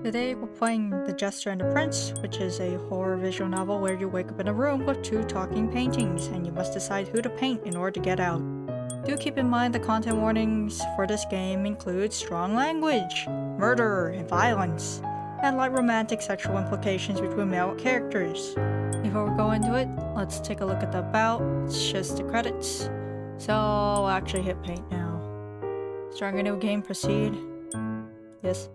Today we're playing The Jester and the Prince, which is a horror visual novel where you wake up in a room with two talking paintings and you must decide who to paint in order to get out. Do keep in mind the content warnings for this game include strong language, murder, and violence, and light romantic sexual implications between male characters. Before we go into it, let's take a look at the about. It's just the credits. So I'll actually hit paint now. Starting a new game, proceed. Yes.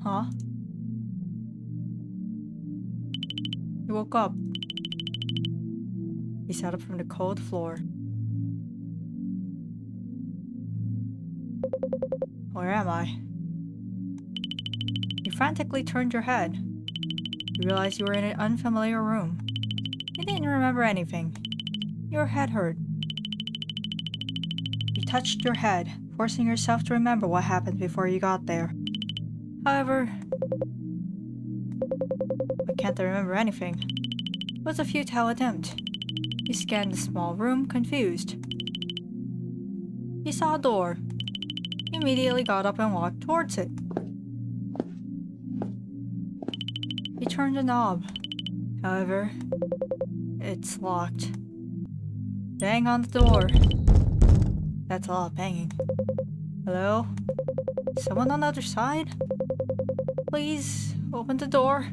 Huh? He woke up. He sat up from the cold floor. Where am I? You frantically turned your head. You realized you were in an unfamiliar room. You didn't remember anything. Your head hurt. You touched your head, forcing yourself to remember what happened before you got there. However, why can't I remember anything? It was a futile attempt. You scanned the small room, confused. You saw a door. You immediately got up and walked towards it. You turned the knob. However, it's locked. Bang on the door. That's a lot of banging. Hello? Someone on the other side? Please, open the door.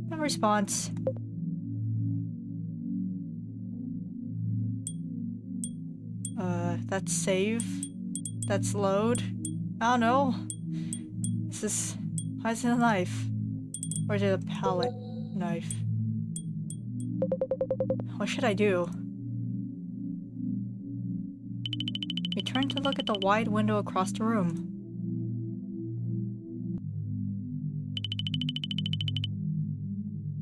No response. That's save. That's load. I don't know. Why is it a knife? Or is it a palette knife? What should I do? You turned to look at the wide window across the room.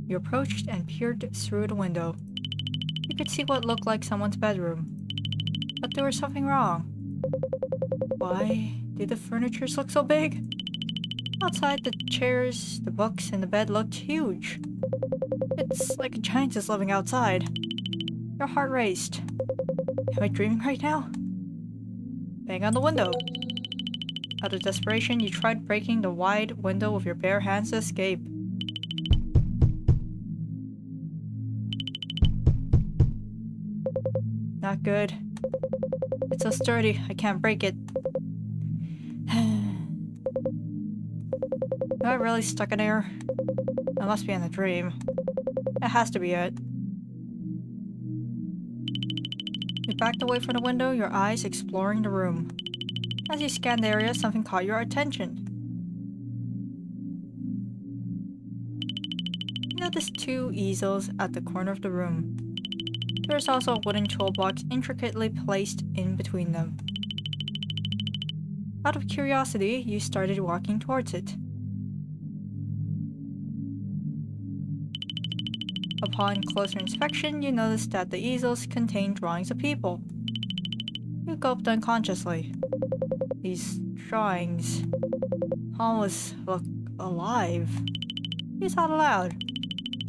You approached and peered through the window. You could see what looked like someone's bedroom. But there was something wrong. Why did the furniture look so big? Outside, the chairs, the books, and the bed looked huge. It's like a giant is living outside. Your heart raced. Am I dreaming right now? Bang on the window. Out of desperation, you tried breaking the wide window with your bare hands to escape. Not good. It's so sturdy, I can't break it. Am I really stuck in here? I must be in a dream. It has to be it. You backed away from the window, your eyes exploring the room. As you scanned the area, something caught your attention. You noticed two easels at the corner of the room. There was also a wooden toolbox intricately placed in between them. Out of curiosity, you started walking towards it. Upon closer inspection, you noticed that the easels contained drawings of people. You gulped unconsciously. These drawings almost look alive. You thought aloud.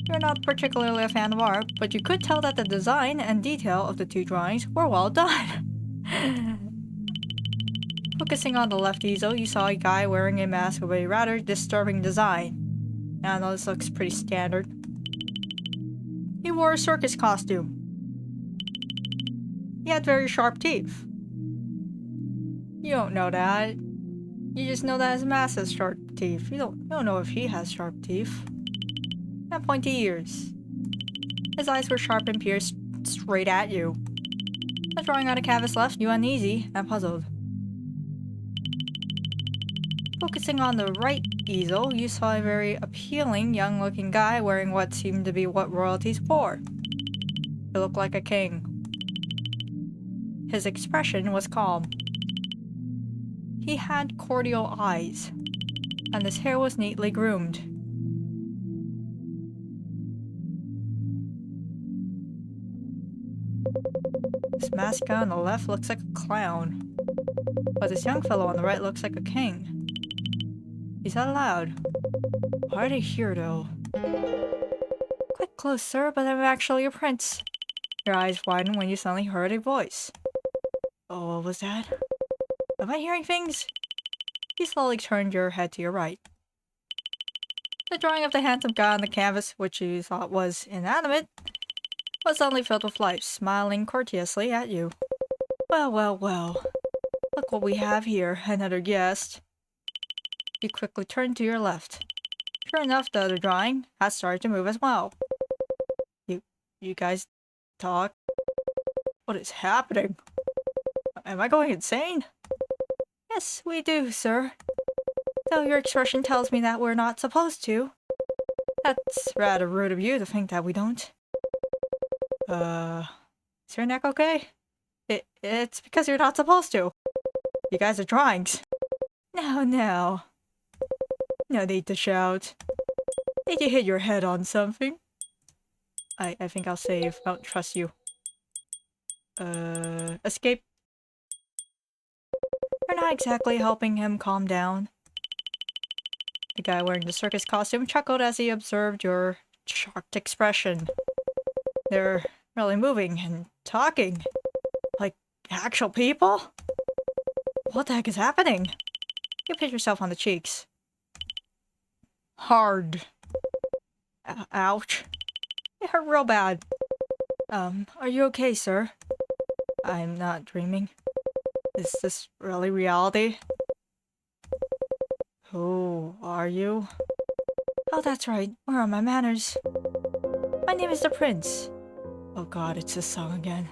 You're not particularly a fan of art, but you could tell that the design and detail of the two drawings were well done. Focusing on the left easel, you saw a guy wearing a mask with a rather disturbing design. Now I know this looks pretty standard. He wore a circus costume. He had very sharp teeth. You don't know that. You just know that his mask has sharp teeth. You don't know if he has sharp teeth. And pointy ears. His eyes were sharp and pierced straight at you. The drawing on the canvas left you uneasy and puzzled. Focusing on the right easel, you saw a very appealing, young-looking guy wearing what seemed to be what royalties wore. He looked like a king. His expression was calm. He had cordial eyes, and his hair was neatly groomed. This masked guy on the left looks like a clown. But this young fellow on the right looks like a king. He's not allowed. Why are they here, though? Quite close, sir, but I'm actually a prince. Your eyes widen when you suddenly heard a voice. Oh, what was that? Am I hearing things? You slowly turned your head to your right. The drawing of the handsome guy on the canvas, which you thought was inanimate, was suddenly filled with life, smiling courteously at you. Well, well, well. Look what we have here, another guest. You quickly turned to your left. Sure enough, the other drawing has started to move as well. You guys talk? What is happening? Am I going insane? Yes, we do, sir. Though your expression tells me that we're not supposed to. That's rather rude of you to think that we don't. Is your neck okay? It's because you're not supposed to. You guys are drawings. No, no. No need to shout. Did you hit your head on something? I think I'll save. I don't trust you. Escape. You're not exactly helping him calm down. The guy wearing the circus costume chuckled as he observed your shocked expression. They're really moving and talking. Like actual people? What the heck is happening? You hit yourself on the cheeks. Hard. Ouch. It hurt real bad. Are you okay, sir? I'm not dreaming. Is this really reality? Who are you? Oh, that's right. Where are my manners? My name is the Prince. Oh god, it's this song again.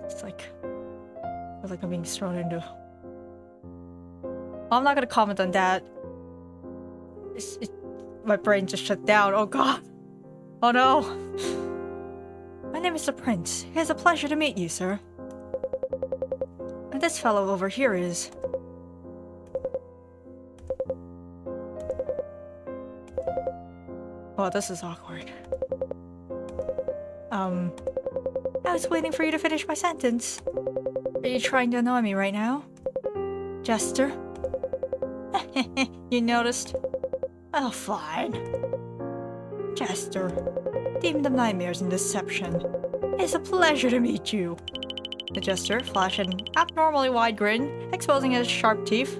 It's like... I feel like I'm being thrown into... Well, I'm not gonna comment on that. My brain just shut down. Oh god. Oh no. My name is the Prince. It is a pleasure to meet you, sir. And this fellow over here is... Oh, this is awkward. I was waiting for you to finish my sentence. Are you trying to annoy me right now? Jester? You noticed? Oh, fine. Jester, demon of nightmares and deception. It's a pleasure to meet you. The Jester flashed an abnormally wide grin, exposing his sharp teeth.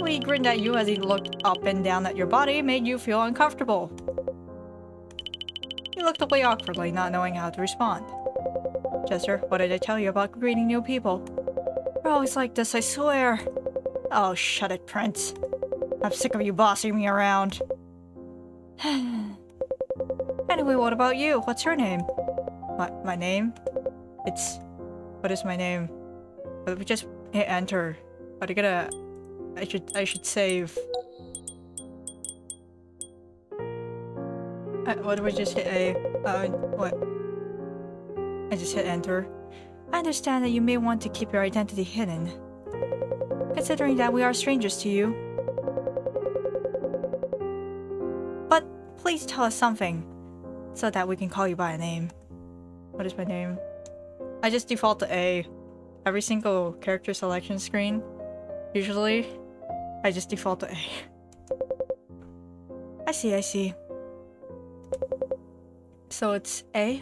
He grinned at you as he looked up and down at your body, made you feel uncomfortable. You looked away awkwardly, not knowing how to respond. Jester, what did I tell you about greeting new people? You're always like this, I swear. Oh, shut it, Prince. I'm sick of you bossing me around. Anyway, what about you? What's your name? My name? What is my name? We just hit enter. But I gotta... I should save. What do we just hit A? What? I just hit enter. I understand that you may want to keep your identity hidden. Considering that we are strangers to you. But please tell us something, so that we can call you by a name. What is my name? I just default to A. Every single character selection screen, usually, I just default to A. I see. So it's A?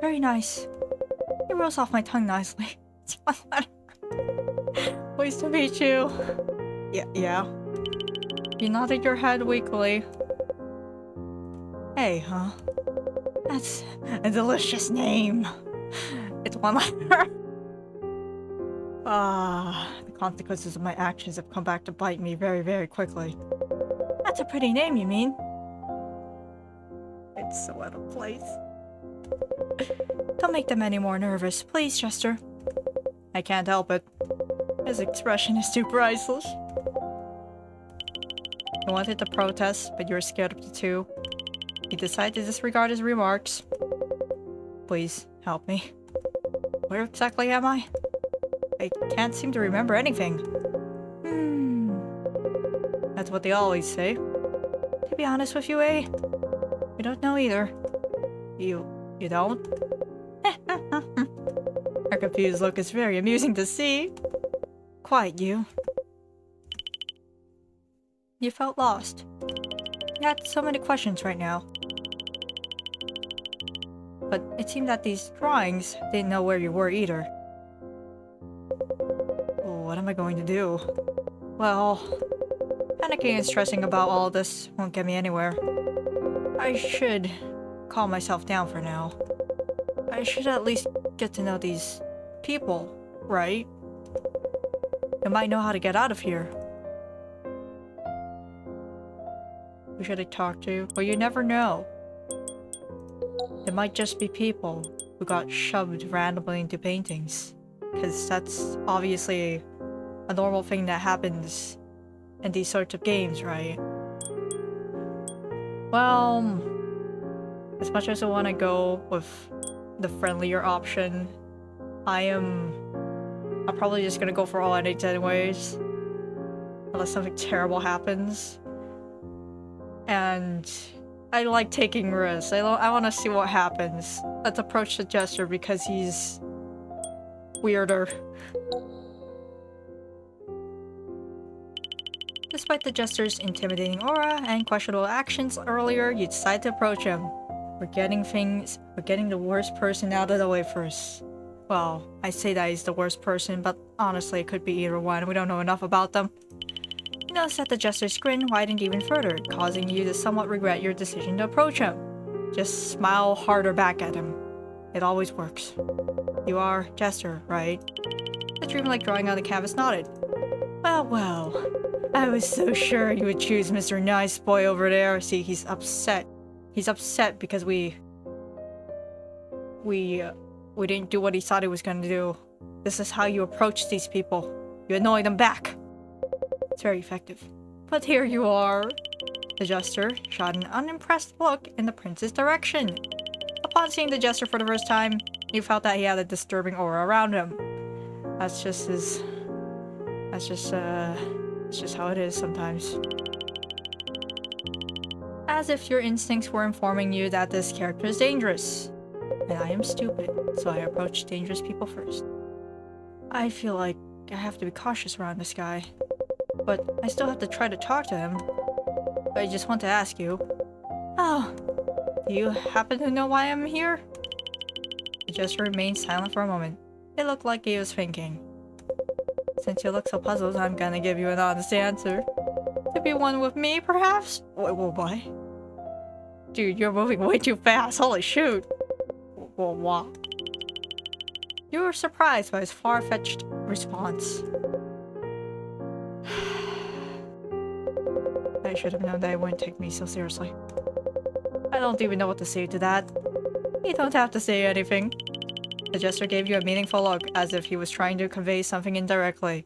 Very nice. It rolls off my tongue nicely. It's a fun letter. Pleased to meet you. Yeah. You nodded your head weakly. Hey, huh? That's a delicious name. It's one letter. The consequences of my actions have come back to bite me very, very quickly. That's a pretty name, you mean? It's so out of place. Don't make them any more nervous, please, Jester. I can't help it. His expression is too priceless. You wanted to protest, but you were scared of the two. You decided to disregard his remarks. Please, help me. Where exactly am I? I can't seem to remember anything. That's what they always say. To be honest with you, I don't know either. You You don't? Her confused look is very amusing to see. Quiet, you. You felt lost. You had so many questions right now. But it seemed that these drawings didn't know where you were either. What am I going to do? Well, panicking and stressing about all this won't get me anywhere. I should calm myself down for now. I should at least get to know these people, right? They might know how to get out of here. Who should I talk to? Well, you never know. It might just be people who got shoved randomly into paintings. Because that's obviously a normal thing that happens in these sorts of games, right? Well, as much as I want to go with the friendlier option, I'm probably just gonna go for all endings anyways. Unless something terrible happens. And I like taking risks. I want to see what happens. Let's approach the Jester because he's weirder. Despite the Jester's intimidating aura and questionable actions earlier, you decide to approach him. We're getting the worst person out of the way first. Well, I say that he's the worst person, but honestly it could be either one. We don't know enough about them. You notice that the Jester's grin widened even further, causing you to somewhat regret your decision to approach him. Just smile harder back at him. It always works. You are Jester, right? The dreamlike drawing on the canvas nodded. Well. I was so sure you would choose Mr. Nice Boy over there. See, he's upset. He's upset because we didn't do what he thought he was gonna do. This is how you approach these people. You annoy them back. It's very effective. But here you are. The Jester shot an unimpressed look in the prince's direction. Upon seeing the Jester for the first time, you felt that he had a disturbing aura around him. It's just how it is sometimes. As if your instincts were informing you that this character is dangerous. And I am stupid, so I approach dangerous people first. I feel like I have to be cautious around this guy. But I still have to try to talk to him. I just want to ask you. Oh, do you happen to know why I'm here? The Jester remained silent for a moment. It looked like he was thinking. Since you look so puzzled, I'm gonna give you an honest answer. To be one with me, perhaps? What? Dude, you're moving way too fast. Holy shoot. What? You were surprised by his far-fetched response. I should have known that he wouldn't take me so seriously. I don't even know what to say to that. You don't have to say anything. The Jester gave you a meaningful look, as if he was trying to convey something indirectly.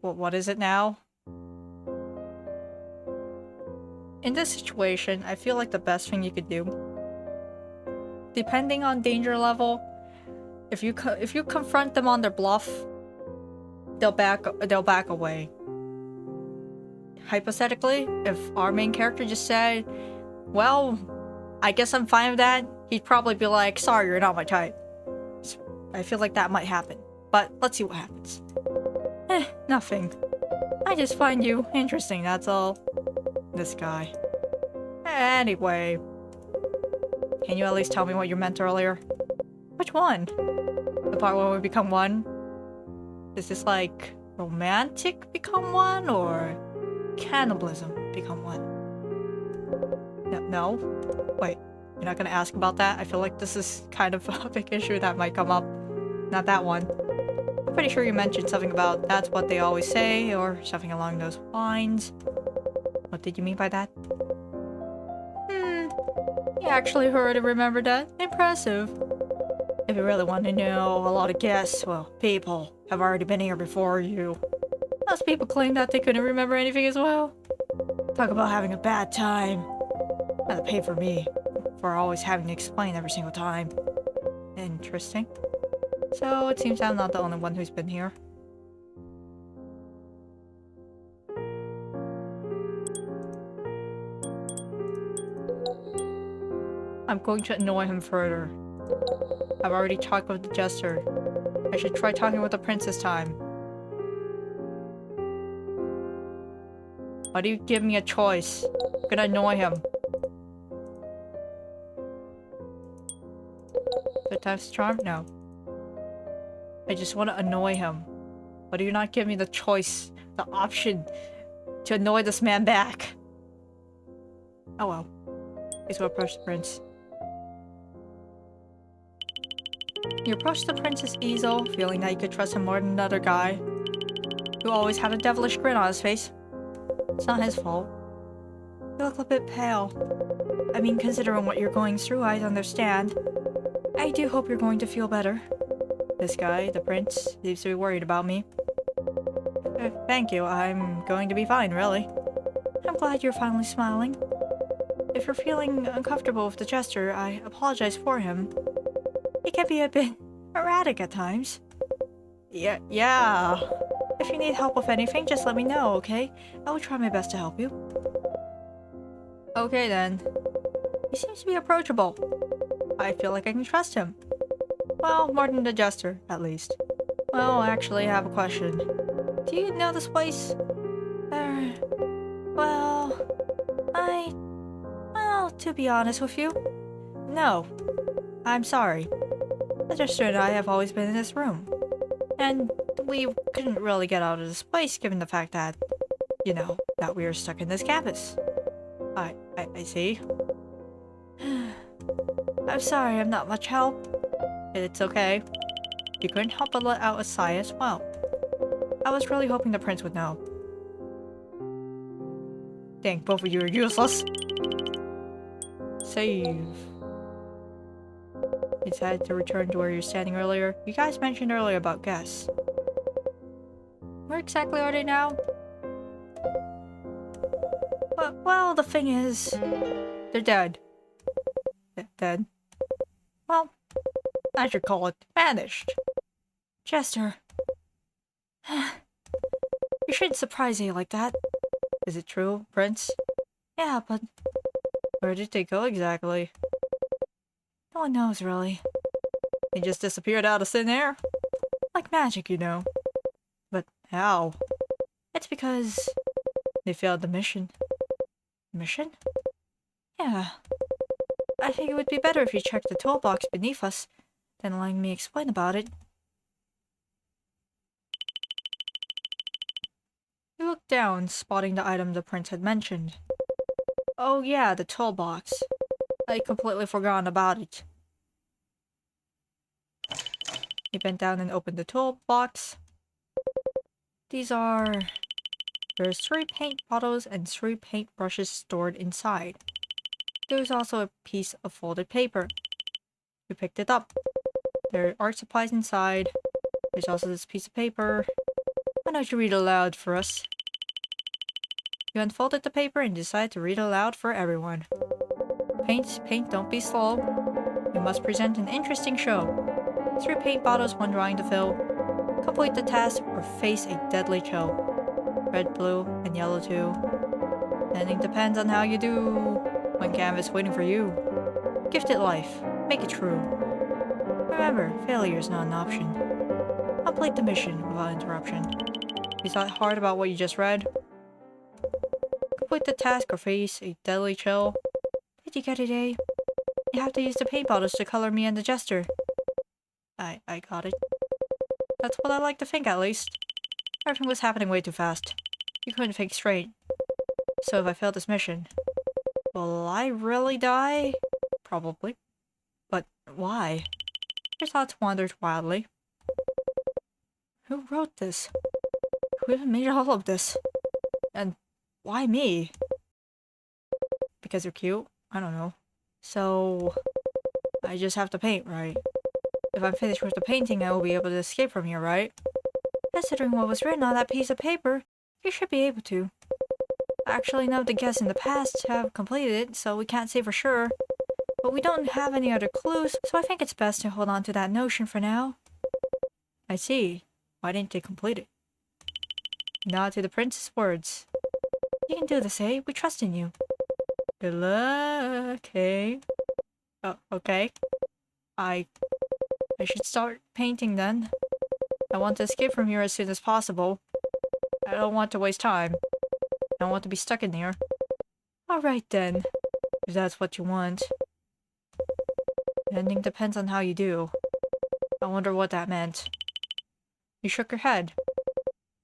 What is it now? In this situation, I feel like the best thing you could do, depending on danger level, if you confront them on their bluff, they'll back away. Hypothetically, if our main character just said, well, I guess I'm fine with that, he'd probably be like, sorry, you're not my type. I feel like that might happen. But let's see what happens. Nothing. I just find you interesting, that's all. This guy. Anyway. Can you at least tell me what you meant earlier? Which one? The part where we become one? Is this like romantic become one or cannibalism become one? No? Wait, you're not gonna ask about that? I feel like this is kind of a big issue that might come up. Not that one. I'm pretty sure you mentioned something about that's what they always say or something along those lines. What did you mean by that? You actually heard and remembered that. Impressive. If you really want to know, a lot of guests, well, people, have already been here before you. Most people claim that they couldn't remember anything as well. Talk about having a bad time. Gotta pay for me, for always having to explain every single time. Interesting. So it seems I'm not the only one who's been here. I'm going to annoy him further. I've already talked with the Jester. I should try talking with the prince this time. Why do you give me a choice? I'm gonna annoy him. Good time's charm? No. I just want to annoy him. Why do you not give me the choice, the option to annoy this man back? Oh well. Please go approach the prince. You approach the prince's easel, feeling that you could trust him more than another guy who always had a devilish grin on his face. It's not his fault. You look a bit pale. I mean, considering what you're going through, I understand. I do hope you're going to feel better. This guy, the prince, seems to be worried about me. Thank you, I'm going to be fine, really. I'm glad you're finally smiling. If you're feeling uncomfortable with the Jester, I apologize for him. He can be a bit erratic at times. Yeah. If you need help with anything, just let me know, okay? I will try my best to help you. Okay then. He seems to be approachable. I feel like I can trust him. Well, more than the Jester, at least. Well, actually, I have a question. Do you know this place? Well, to be honest with you, no. I'm sorry. The Jester and I have always been in this room. And we couldn't really get out of this place given the fact that, you know, that we are stuck in this campus. I see. I'm sorry I'm not much help. It's okay. You couldn't help but let out a sigh as well. I was really hoping the prince would know. Dang, both of you are useless. Save. You decided to return to where you were standing earlier. You guys mentioned earlier about guests. Where exactly are they now? Well, the thing is... they're dead. Dead? Well, I should call it vanished. Jester. You shouldn't surprise me like that. Is it true, Prince? Yeah, but... where did they go exactly? No one knows, really. They just disappeared out of thin air? Like magic, you know. But how? It's because... they failed the mission. Mission? Yeah. I think it would be better if you checked the toolbox beneath us, than letting me explain about it. You looked down, spotting the item the prince had mentioned. Oh yeah, the toolbox. I completely forgot about it. He bent down and opened the toolbox. These are... there's 3 paint bottles and 3 paint brushes stored inside. There's also a piece of folded paper. You picked it up. There are art supplies inside. There's also this piece of paper. Why don't you read aloud for us? You unfolded the paper and decided to read aloud for everyone. Paint, don't be slow. You must present an interesting show. 3 paint bottles, 1 drawing to fill. Complete the task or face a deadly chill. Red, blue, and yellow too. Ending depends on how you do. 1 canvas waiting for you. Gift it life. Make it true. Remember, failure is not an option. Complete the mission without interruption. You thought hard about what you just read? Complete the task or face a deadly chill. Did you get it, eh? You have to use the paint bottles to color me and the Jester. I got it. That's what I like to think, at least. Everything was happening way too fast. You couldn't think straight. So if I fail this mission, will I really die? Probably. But why? Your thoughts wandered wildly. Who wrote this? Who even made all of this? And why me? Because you're cute? I don't know. So... I just have to paint, right? If I'm finished with the painting, I will be able to escape from here, right? Considering what was written on that piece of paper, you should be able to. Actually, none of the guests in the past have completed it, so we can't say for sure. But we don't have any other clues, so I think it's best to hold on to that notion for now. I see. Why didn't they complete it? Nod to the prince's words. You can do this, eh? We trust in you. Good luck, eh? Okay. I should start painting then. I want to escape from here as soon as possible. I don't want to waste time. I don't want to be stuck in here. Alright then. If that's what you want. The ending depends on how you do. I wonder what that meant. You shook your head.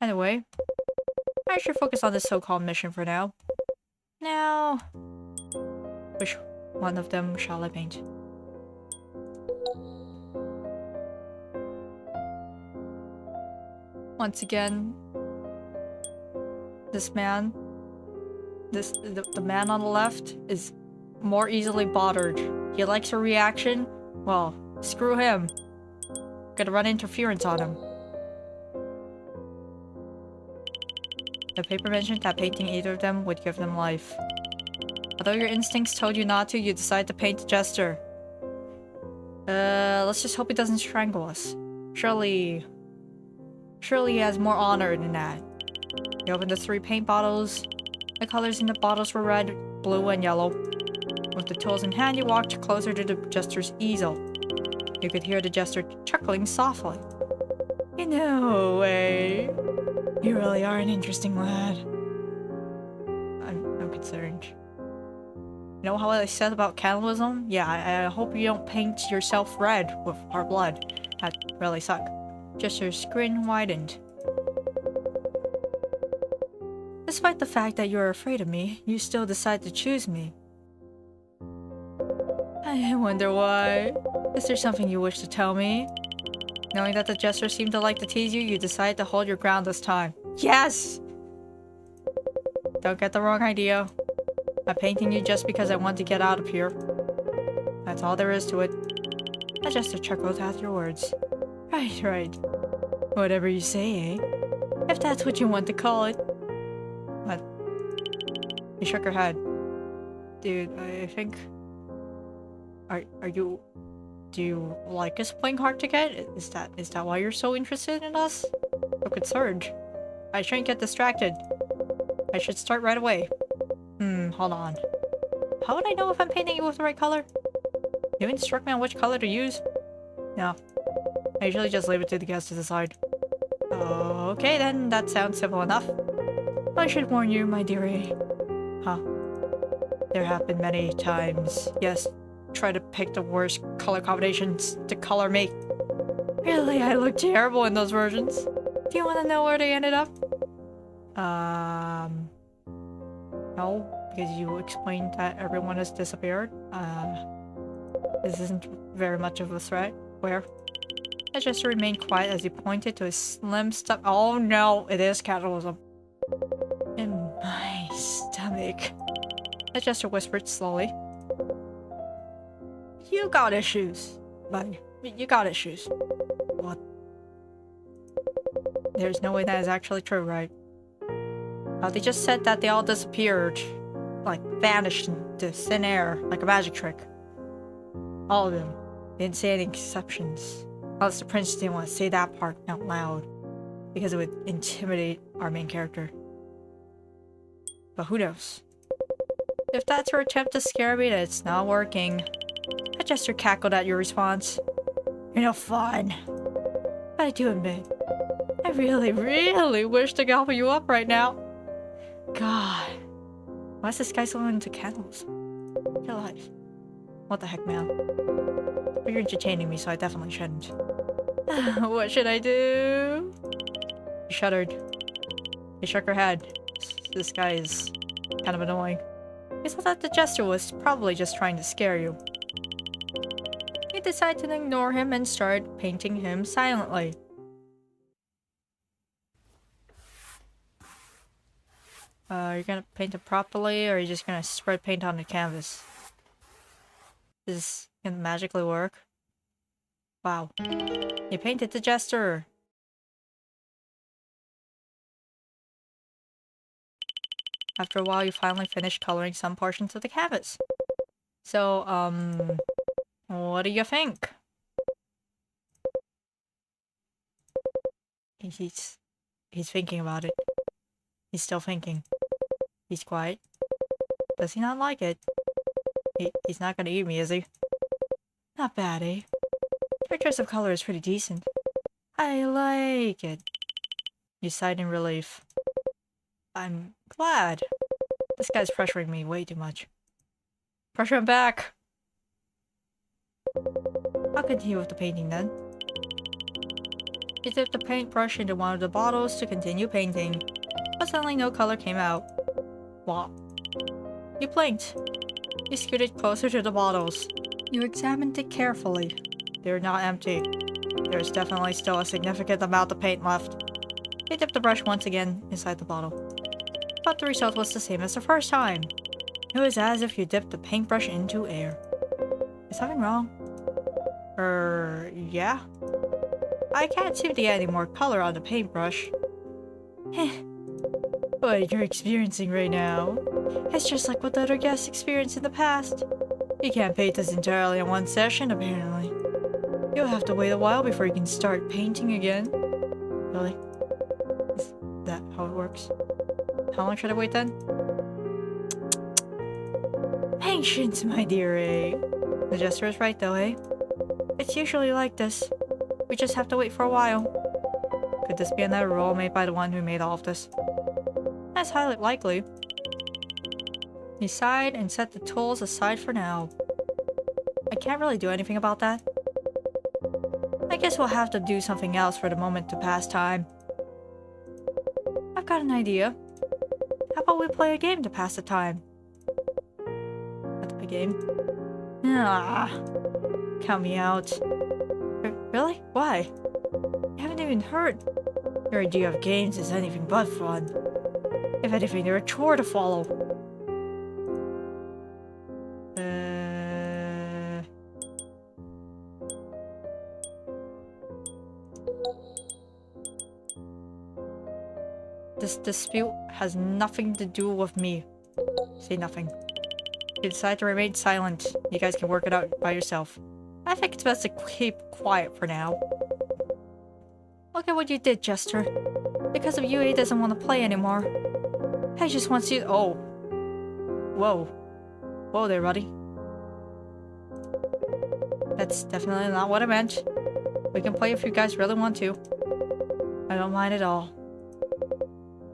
Anyway, I should focus on this so-called mission for now. Now... which one of them shall I paint? Once again, this man, the man on the left is more easily bothered. He likes a reaction. Well, screw him. Gonna run interference on him. The paper mentioned that painting either of them would give them life. Although your instincts told you not to, you decide to paint the Jester. Let's just hope he doesn't strangle us. Surely he has more honor than that. He opened the 3 paint bottles. The colors in the bottles were red, blue, and yellow. With the tools in hand, you walked closer to the Jester's easel. You could hear the Jester chuckling softly. No way. You really are an interesting lad. I'm concerned. You know how I said about cannibalism? Yeah, I hope you don't paint yourself red with our blood. That really suck. Jester's grin widened. Despite the fact that you're afraid of me, you still decide to choose me. I wonder why. Is there something you wish to tell me? Knowing that the Jester seemed to like to tease you, you decide to hold your ground this time. Yes! Don't get the wrong idea. I'm painting you just because I want to get out of here. That's all there is to it. The Jester chuckled at your words. Right. Whatever you say, eh? If that's what you want to call it. What? You shook her head. Dude, I think... Are you... Do you like us playing hard to get? Is that why you're so interested in us? I'm concerned. I shouldn't get distracted. I should start right away. Hold on. How would I know if I'm painting you with the right color? You instruct me on which color to use? No. I usually just leave it to the guest to decide. Okay then, that sounds simple enough. I should warn you, my dearie. Huh. There have been many times, yes, try to pick the worst color combinations to color me. Really, I look terrible in those versions. Do you want to know where they ended up? No, because you explained that everyone has disappeared. This isn't very much of a threat. Where? I just remained quiet as he pointed to his slim stomach. Oh no, it is cannibalism. In my stomach. The Jester whispered slowly. You got issues, buddy. You got issues. What? There's no way that is actually true, right? Oh, they just said that they all disappeared. Like, vanished into thin air, like a magic trick. All of them. They didn't say any exceptions. Unless the prince didn't want to say that part out loud. Because it would intimidate our main character. But who knows? If that's her attempt to scare me, then it's not working. The Jester cackled at your response. You're no fun. But I do admit, I really wish to gobble you up right now. God. Why is this guy so into cannibalism? Get alive. What the heck, man? But you're entertaining me, so I definitely shouldn't. What should I do? She shuddered. He shook her head. This guy is kind of annoying. He thought that the Jester was probably just trying to scare you. You decide to ignore him and start painting him silently. Are you gonna paint it properly, or are you just gonna spread paint on the canvas? Is this gonna magically work? Wow. You painted the Jester! After a while, you finally finish coloring some portions of the canvas. So, what do you think? He's thinking about it. He's still thinking. He's quiet. Does he not like it? He's not gonna eat me, is he? Not bad, eh? Your choice of color is pretty decent. I like it. You sighed in relief. I'm glad. This guy's pressuring me way too much. Pressure him back! I'll continue with the painting then. You dipped the paintbrush into one of the bottles to continue painting, but suddenly no color came out. What? You blinked. You scooted closer to the bottles. You examined it carefully. They're not empty. There's definitely still a significant amount of paint left. You dipped the brush once again inside the bottle. But the result was the same as the first time. It was as if you dipped the paintbrush into air. Is something wrong? Yeah? I can't seem to get any more color on the paintbrush. Heh. What you're experiencing right now, it's just like what the other guests experienced in the past. You can't paint this entirely in one session, apparently. You'll have to wait a while before you can start painting again. Really? Is that how it works? How long should I wait then? Patience, my dear, eh? The Jester is right though, eh? It's usually like this. We just have to wait for a while. Could this be another role made by the one who made all of this? That's highly likely. He sighed and set the tools aside for now. I can't really do anything about that. I guess we'll have to do something else for the moment to pass time. I've got an idea. How about we play a game to pass the time? A game? Ah, count me out. Really? Why? You haven't even heard. Your idea of games is anything but fun. If anything, they're a chore to follow. This dispute has nothing to do with me. Say nothing. You decide to remain silent. You guys can work it out by yourself. I think it's best to keep quiet for now. Look at what you did, Jester. Because of you, he doesn't want to play anymore. He just wants you— oh. Whoa. Whoa there, buddy. That's definitely not what I meant. We can play if you guys really want to. I don't mind at all.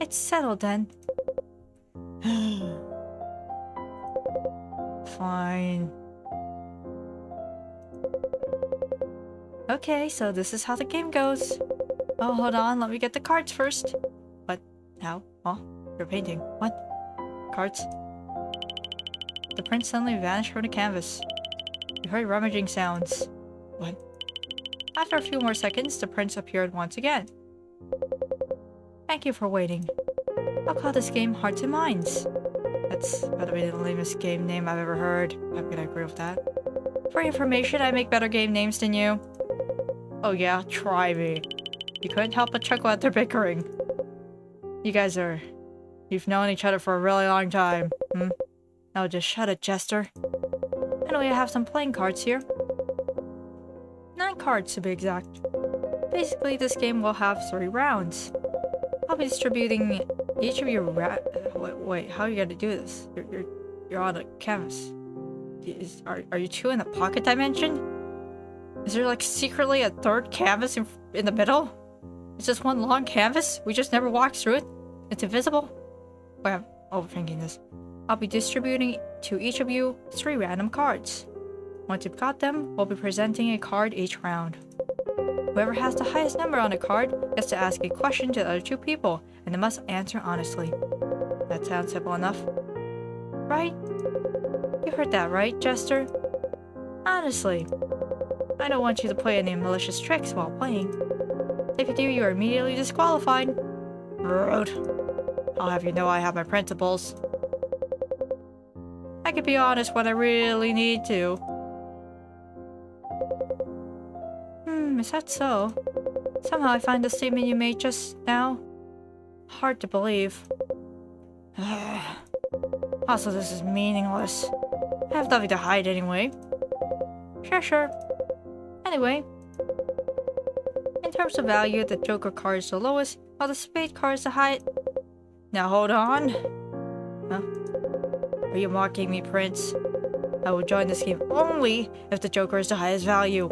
It's settled then. Fine. Okay, so this is how the game goes. Oh, hold on, let me get the cards first. What? How? Oh, you're painting. What? Cards? The prince suddenly vanished from the canvas. You heard rummaging sounds. What? After a few more seconds, the prince appeared once again. Thank you for waiting. I'll call this game Hearts and Minds. That's gotta be the lamest game name I've ever heard. I'm gonna agree with that. For your information, I make better game names than you. Oh yeah, try me. You couldn't help but chuckle at their bickering. You've known each other for a really long time, hmm? Now just shut it, Jester. Anyway, I have some playing cards here. 9 cards to be exact. Basically, this game will have 3 rounds. I'll be distributing each of your wait, how are you gonna do this? You're on a canvas. Are you 2 in the pocket dimension? Is there like secretly a 3rd canvas in the middle? It's just one long canvas? We just never walked through it? It's invisible? Wait, I'm overthinking this. I'll be distributing to each of you 3 random cards. Once you've got them, we'll be presenting a card each round. Whoever has the highest number on a card gets to ask a question to the other 2 people, and they must answer honestly. That sounds simple enough. Right? You heard that right, Jester? Honestly. I don't want you to play any malicious tricks while playing. If you do, you are immediately disqualified. Rude. I'll have you know I have my principles. I can be honest when I really need to. Is that so? Somehow I find the statement you made just now hard to believe. Also, this is meaningless. I have nothing to hide anyway. Sure. Anyway, in terms of value, the Joker card is the lowest, while the Spade card is the highest. Now hold on. Huh? Are you mocking me, Prince? I will join this game only if the Joker is the highest value.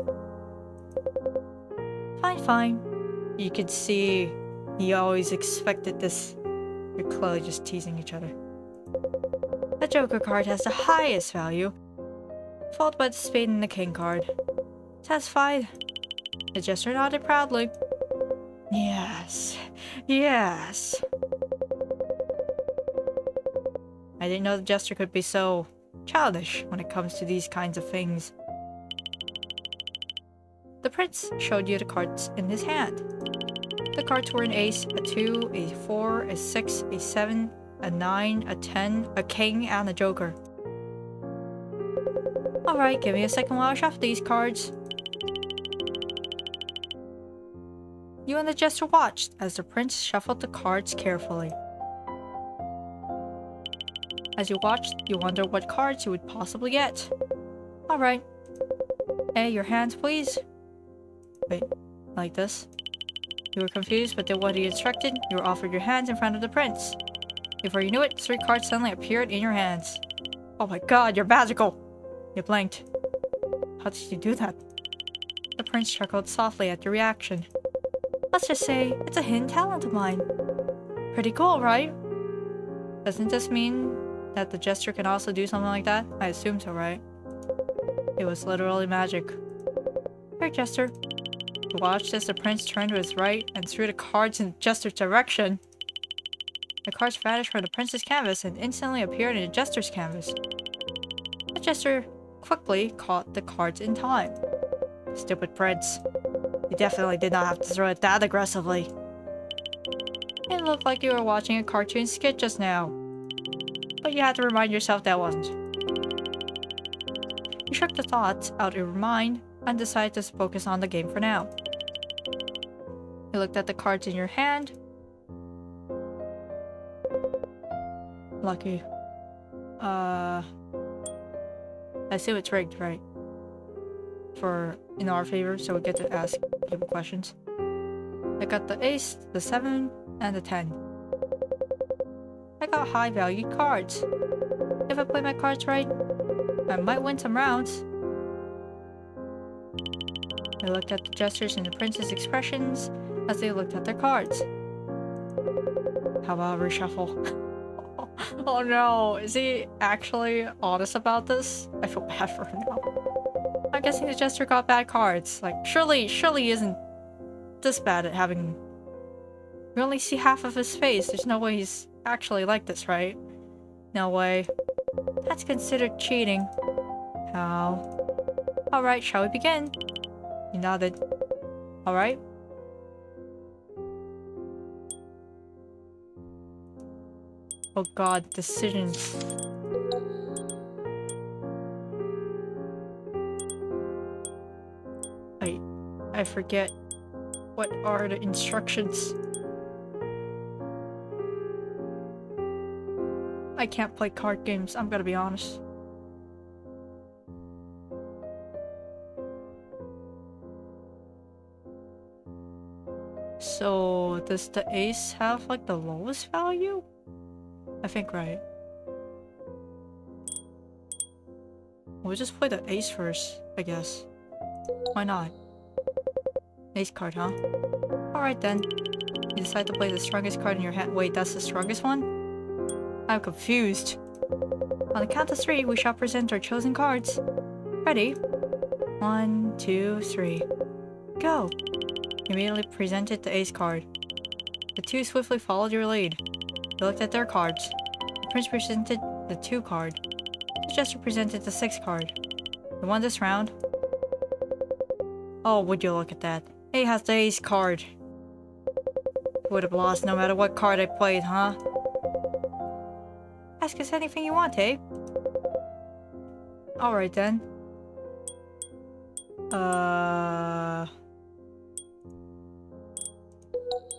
Fine, fine. You could see he always expected this. You're clearly just teasing each other. The Joker card has the highest value, followed by the Spade and the King card. Satisfied? The Jester nodded proudly. Yes. Yes. I didn't know the Jester could be so childish when it comes to these kinds of things. The Prince showed you the cards in his hand. The cards were an ace, a 2, a 4, a 6, a 7, a 9, a 10, a king, and a joker. Alright, give me a second while I shuffle these cards. You and the Jester watched as the Prince shuffled the cards carefully. As you watched, you wondered what cards you would possibly get. Alright. Hey, your hands please. Wait, like this? You were confused but did what he instructed. You were offered your hands in front of the Prince. Before you knew it, 3 cards suddenly appeared in your hands. Oh my god, you're magical! You blinked. How did you do that? The Prince chuckled softly at your reaction. Let's just say, it's a hidden talent of mine. Pretty cool, right? Doesn't this mean that the Jester can also do something like that? I assume so, right? It was literally magic. Here, Jester. You watched as the Prince turned to his right and threw the cards in Jester's direction. The cards vanished from the Prince's canvas and instantly appeared in the Jester's canvas. The Jester quickly caught the cards in time. Stupid Prince. You definitely did not have to throw it that aggressively. It looked like you were watching a cartoon skit just now. But you had to remind yourself that wasn't. You shook the thoughts out of your mind and decided to focus on the game for now. You looked at the cards in your hand. Lucky. I assume it's rigged, right? In our favor, so we get to ask people questions. I got the ace, the 7, and the 10. I got high valued cards. If I play my cards right, I might win some rounds. I looked at the Jesters and the Prince's expressions as they looked at their cards. How about a reshuffle? Oh no, is he actually honest about this? I feel bad for him now. I'm guessing the Jester got bad cards. Like, surely he isn't this bad at having... We only see half of his face. There's no way he's actually like this, right? No way. That's considered cheating. How? Alright, shall we begin? He nodded. Alright. Oh god, decisions. I forget. What are the instructions? I can't play card games, I'm gonna be honest. So, does the ace have like the lowest value? I think right. We'll just play the ace first, I guess. Why not? Ace card, huh? Alright then. You decide to play the strongest card in your hand. Wait, that's the strongest one? I'm confused. On the count of 3, we shall present our chosen cards. Ready? 1, 2, 3. Go! You immediately presented the ace card. The 2 swiftly followed your lead. You looked at their cards. The Prince presented the 2 card. The Jester presented the 6 card. You won this round. Oh, would you look at that. He has the ace card. Would have lost no matter what card I played, huh? Ask us anything you want, eh? Alright then.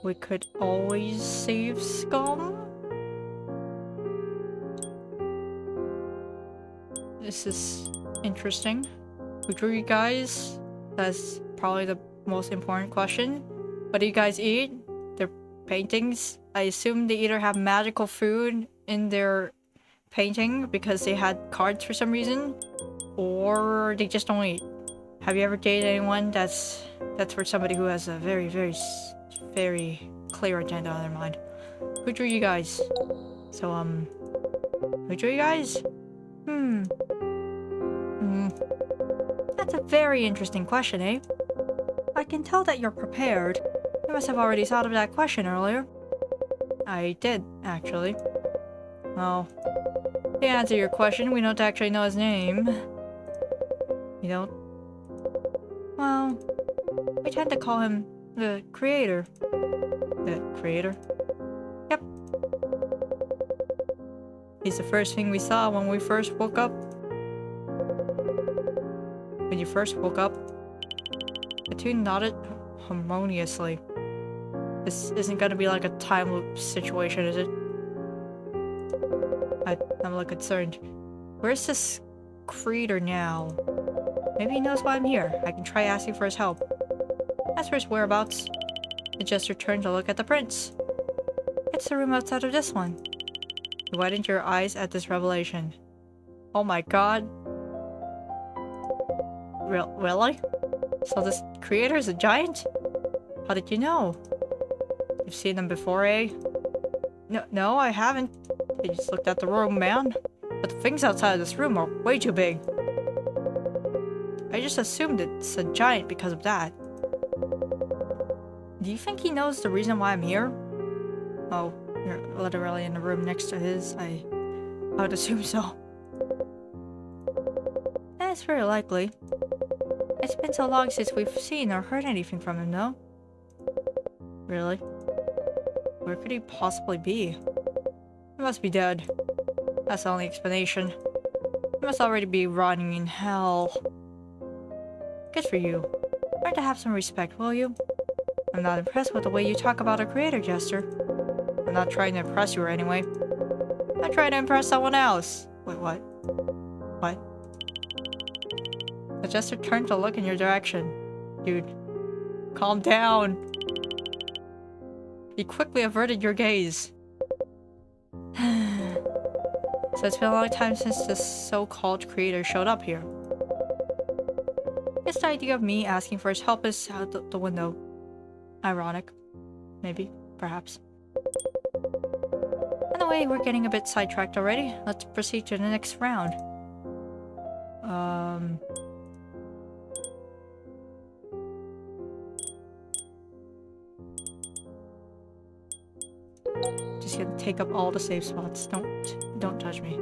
We could always save Scum? This is interesting. We drew you guys. That's probably the most important question. What do you guys eat? Their paintings? I assume they either have magical food in their painting because they had cards for some reason, or they just don't eat. Have you ever dated anyone that's for somebody who has a very, very, very clear agenda on their mind? Who drew you guys? So, who drew you guys? That's a very interesting question, eh? I can tell that you're prepared. You must have already thought of that question earlier. I did, actually. Well, to answer your question, we don't actually know his name. You don't? Well, we tend to call him the creator. The creator? Yep. He's the first thing we saw when we first woke up. When you first woke up, the two nodded harmoniously. This isn't gonna be like a time loop situation, is it? I'm a little concerned. Where's this creator now? Maybe he knows why I'm here. I can try asking for his help. As for his whereabouts, the Jester turned to look at the prince. It's the room outside of this one. You widened your eyes at this revelation. Oh my god. Really? So this creator is a giant? How did you know? You've seen them before, eh? No, I haven't. I just looked at the room, man. But the things outside of this room are way too big. I just assumed it's a giant because of that. Do you think he knows the reason why I'm here? Oh, you're literally in the room next to his. I would assume so. That's very likely. It's been so long since we've seen or heard anything from him, no? Really? Where could he possibly be? He must be dead. That's the only explanation. He must already be rotting in hell. Good for you. Learn to have some respect, will you? I'm not impressed with the way you talk about our creator, Jester. I'm not trying to impress you or anyway. I'm trying to impress someone else. Wait, what? What? The Jester turned to look in your direction. Dude, calm down. He quickly averted your gaze. So it's been a long time since this so-called creator showed up here. Guess the idea of me asking for his help is out the window. Ironic. Maybe. Perhaps. Anyway, we're getting a bit sidetracked already. Let's proceed to the next round. Just gonna take up all the safe spots. Don't touch me.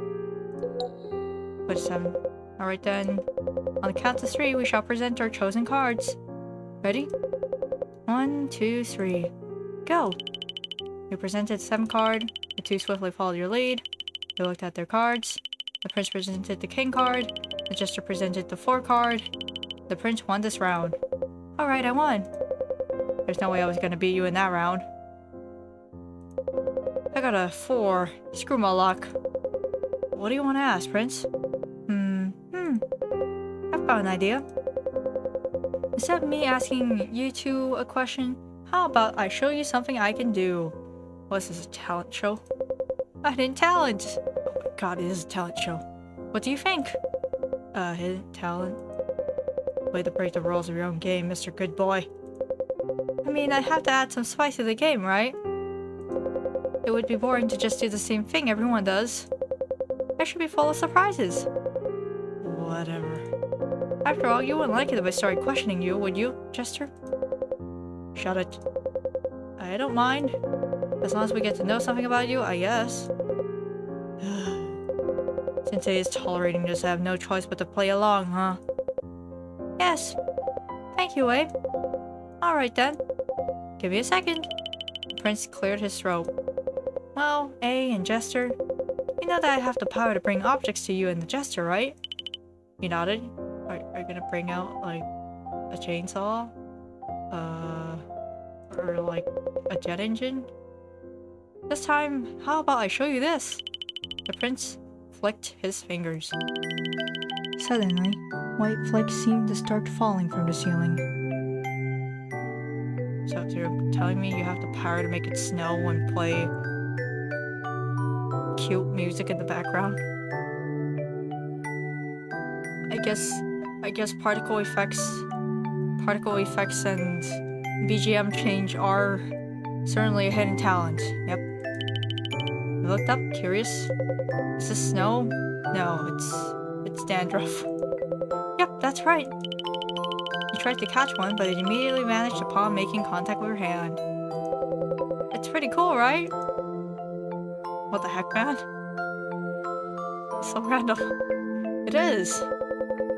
Put 7. Alright then. On the count of 3, we shall present our chosen cards. Ready? 1, 2, 3. Go! You presented 7 card. The 2 swiftly followed your lead. They looked at their cards. The prince presented the king card. The Jester presented the 4 card. The prince won this round. Alright, I won. There's no way I was gonna beat you in that round. I got a 4. Screw my luck. What do you want to ask, Prince? I've got an idea. Instead of me asking you two a question, how about I show you something I can do? What's this, a talent show? Hidden talent! Oh my god, it is a talent show. What do you think? Hidden talent? Way to break the rules of your own game, Mr. Good Boy. I mean, I have to add some spice to the game, right? It would be boring to just do the same thing everyone does. I should be full of surprises. Whatever. After all, you wouldn't like it if I started questioning you, would you, Jester? Shut it. I don't mind. As long as we get to know something about you, I guess. Sensei is tolerating this, I have no choice but to play along, huh? Yes. Thank you, Abe. Alright then. Give me a second. The prince cleared his throat. Well, A and Jester, you know that I have the power to bring objects to you and the Jester, right? He nodded. Are you gonna bring out, like, a chainsaw? Or like, a jet engine? This time, how about I show you this? The prince flicked his fingers. Suddenly, white flakes seemed to start falling from the ceiling. So you're telling me you have the power to make it snow and play cute music in the background. I guess particle effects and BGM change are certainly a hidden talent. Yep. I looked up, curious. Is this snow? No, it's dandruff. Yep, that's right. You tried to catch one, but it immediately vanished upon making contact with your hand. It's pretty cool, right? What the heck, man? It's so random. It is.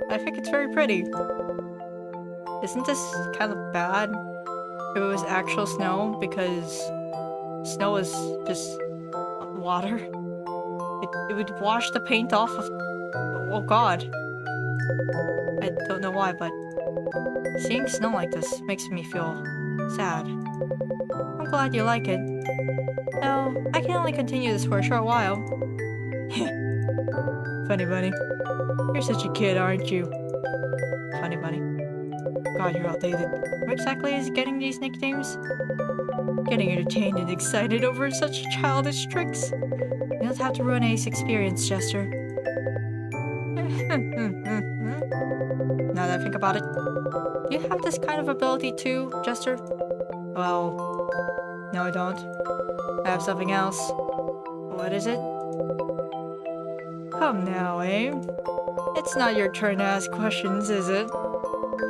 I think it's very pretty. Isn't this kind of bad if it was actual snow, because snow is just water? It would wash the paint off of... Oh god. I don't know why, but seeing snow like this makes me feel sad. I'm glad you like it. Though, I can only continue this for a short while. Funny bunny. You're such a kid, aren't you? Funny bunny. God, you're outdated. What exactly is getting these nicknames? Getting entertained and excited over such childish tricks. You don't have to ruin Ace's experience, Jester. Now that I think about it, do you have this kind of ability too, Jester? Well, no I don't. I have something else. What is it? Come now, eh? It's not your turn to ask questions, is it?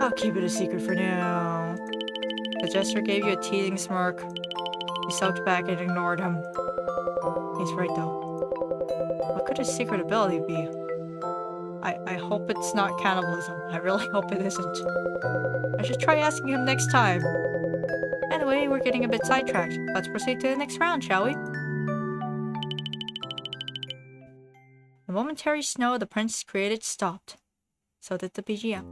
I'll keep it a secret for now. The Jester gave you a teasing smirk. You sulked back and ignored him. He's right though. What could his secret ability be? I hope it's not cannibalism. I really hope it isn't. I should try asking him next time. Anyway, we're getting a bit sidetracked. Let's proceed to the next round, shall we? The momentary snow the prince created stopped. So did the BGM.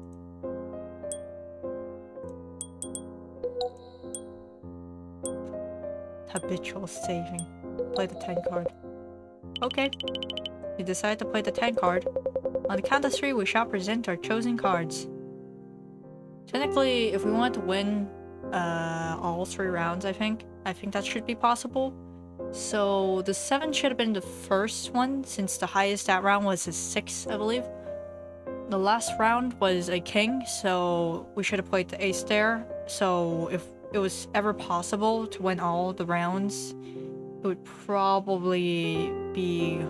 Habitual saving. Play the 10 card. Okay. You decide to play the 10 card. On the count of 3, we shall present our chosen cards. Technically, if we want to win all 3 rounds, I think that should be possible. So the 7 should have been the first one, since the highest that round was a 6, I believe. The last round was a king, so we should have played the ace there. So if it was ever possible to win all the rounds, it would probably be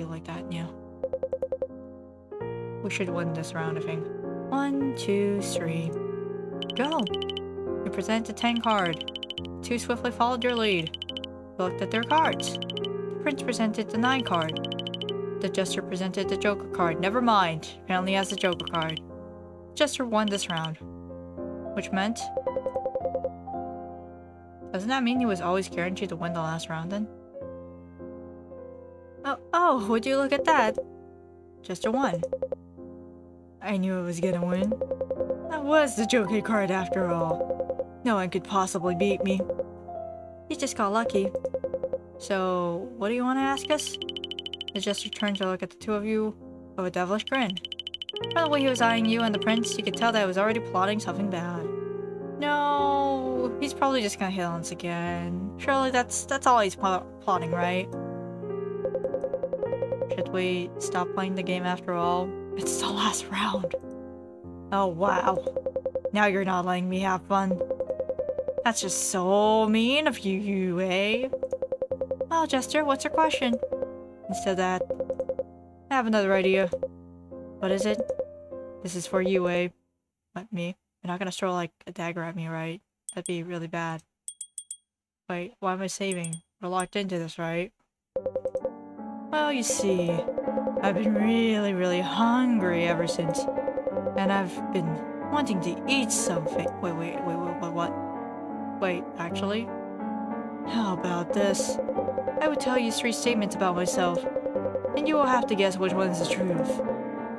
like that, yeah. We should win this round, I think. 1, 2, 3. Go! You present the 10 card. 2 swiftly followed your lead. You looked at their cards. The prince presented the 9 card. The Jester presented the Joker card. Never mind. He only has the Joker card. The Jester won this round. Which meant... Doesn't that mean he was always guaranteed to win the last round then? Oh, would you look at that? Jester won. I knew I was gonna win. That was the Joker card after all. No one could possibly beat me. You just got lucky. So, what do you want to ask us? The Jester turned to look at the two of you with a devilish grin. By the way he was eyeing you and the prince, you could tell that he was already plotting something bad. No, he's probably just gonna hit on us again. Surely that's all he's plotting, right? Should we stop playing the game after all? It's the last round. Oh wow. Now you're not letting me have fun. That's just so mean of you, eh? Well, Jester, what's your question? Instead of that, I have another idea. What is it? This is for you, eh? What, me? You're not gonna throw like a dagger at me, right? That'd be really bad. Wait, why am I saving? We're locked into this, right? Well, you see, I've been really hungry ever since. And I've been wanting to eat something. Wait, what? Wait, actually? How about this? I would tell you 3 statements about myself, and you will have to guess which one is the truth.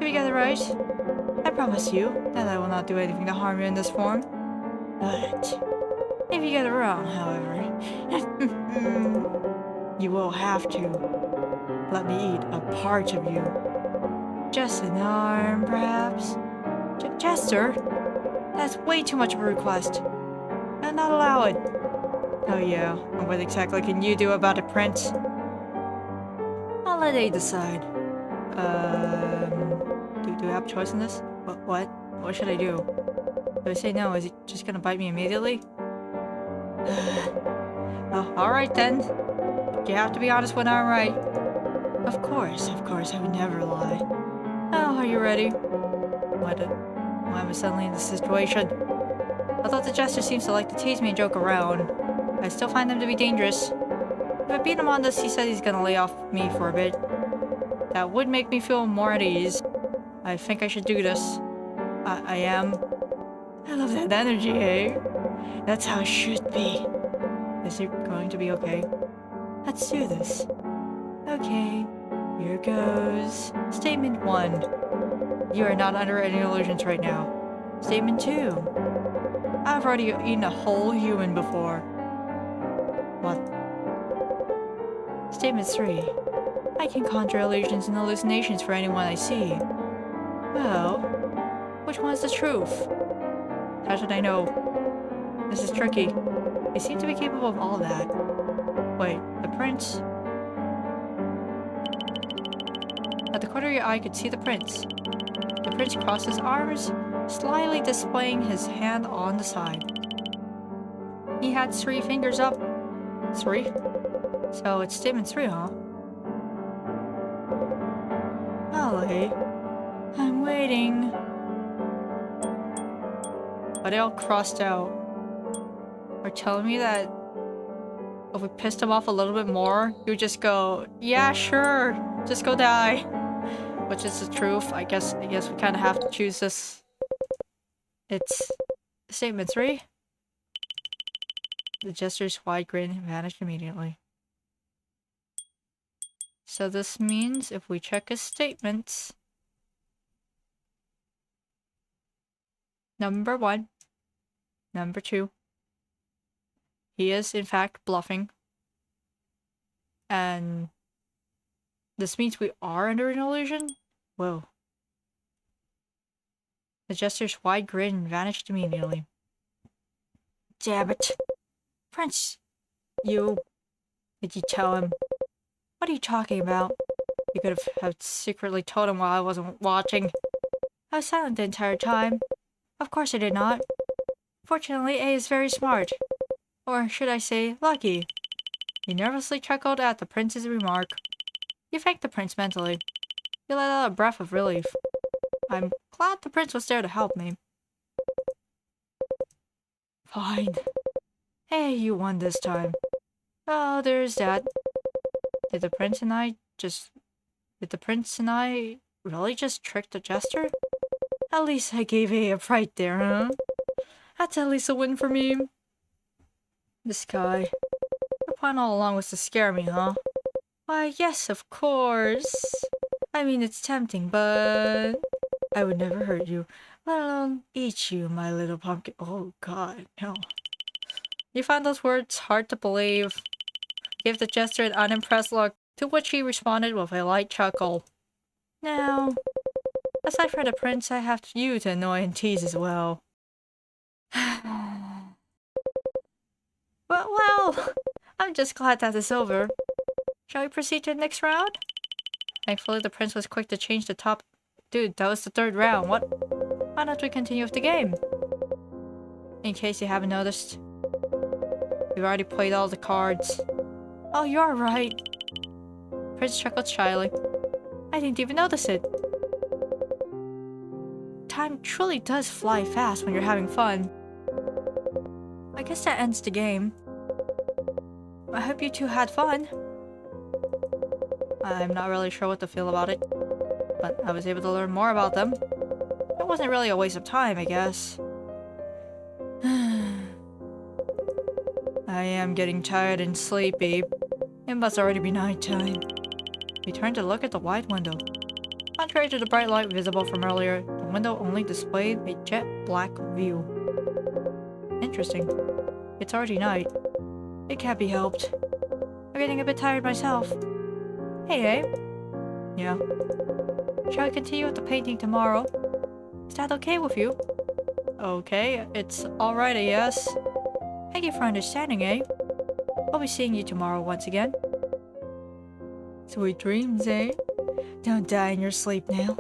If you get it right, I promise you that I will not do anything to harm you in this form. But if you get it wrong, however, you will have to let me eat a part of you. Just an arm, perhaps? Jester? That's way too much of a request. I'll not allow it. Oh yeah, and what exactly can you do about it, Prince? let they decide. Do I have a choice in this? What? What should I do? If I say no, is he just gonna bite me immediately? Oh, alright then. You have to be honest when I'm right. Of course, I would never lie. Oh, are you ready? Why am I suddenly in this situation? Although the Jester seems to like to tease me and joke around, I still find them to be dangerous. If I beat him on this, he said he's gonna lay off me for a bit. That would make me feel more at ease. I think I should do this. I am. I love that energy, eh? That's how it should be. Is it going to be okay? Let's do this. Okay, here goes. Statement 1. You are not under any illusions right now. Statement 2. I've already eaten a whole human before. What? Statement 3. I can conjure illusions and hallucinations for anyone I see. Well, which one's the truth? How should I know? This is tricky. They seem to be capable of all that. Wait, the prince? At the corner of your eye, you could see the prince. The prince crossed his arms, slyly displaying his hand on the side. He had 3 fingers up. 3? So it's statement 3, huh? Molly, I'm waiting. Are they all crossed out? Are telling me that if we pissed him off a little bit more, he would just go, yeah, sure, just go die. Which is the truth. I guess we kind of have to choose this. It's statement 3. The Jester's wide grin vanished immediately. So this means if we check his statements, number 1, number 2, he is in fact bluffing. And this means we are under an illusion? Whoa. The Jester's wide grin vanished immediately. Damn it. Prince, you... Did you tell him? What are you talking about? You could have secretly told him while I wasn't watching. I was silent the entire time. Of course I did not. Fortunately, A is very smart. Or should I say, lucky. He nervously chuckled at the prince's remark. He thanked the prince mentally. He let out a breath of relief. I'm glad the prince was there to help me. Fine. Hey, you won this time. Oh, there's that. Did the prince and I really just trick the Jester? At least I gave A a fright there, huh? That's at least a win for me. This guy. Your plan all along was to scare me, huh? Why, yes, of course. I mean, it's tempting, but... I would never hurt you, let alone eat you, my little pumpkin. Oh god, no. You found those words hard to believe. Gave the Jester an unimpressed look, to which he responded with a light chuckle. Now, aside from the prince, I have you to annoy and tease as well. Well, I'm just glad that it's over. Shall we proceed to the next round? Thankfully, the prince was quick to change the top. Dude, that was the 3rd round. What? Why don't we continue with the game? In case you haven't noticed, we've already played all the cards. Oh, you're right. Prince chuckled shyly. I didn't even notice it. Time truly does fly fast when you're having fun. I guess that ends the game. I hope you two had fun. I'm not really sure what to feel about it, but I was able to learn more about them. It wasn't really a waste of time, I guess. I am getting tired and sleepy. It must already be nighttime. We turned to look at the wide window. Contrary to the bright light visible from earlier, the window only displayed a jet black view. Interesting. It's already night. It can't be helped. I'm getting a bit tired myself. Hey, Abe. Yeah? Shall I continue with the painting tomorrow? Is that okay with you? Okay, it's alright, I guess. Thank you for understanding, Abe. I'll be seeing you tomorrow once again. Sweet dreams, eh? Don't die in your sleep now.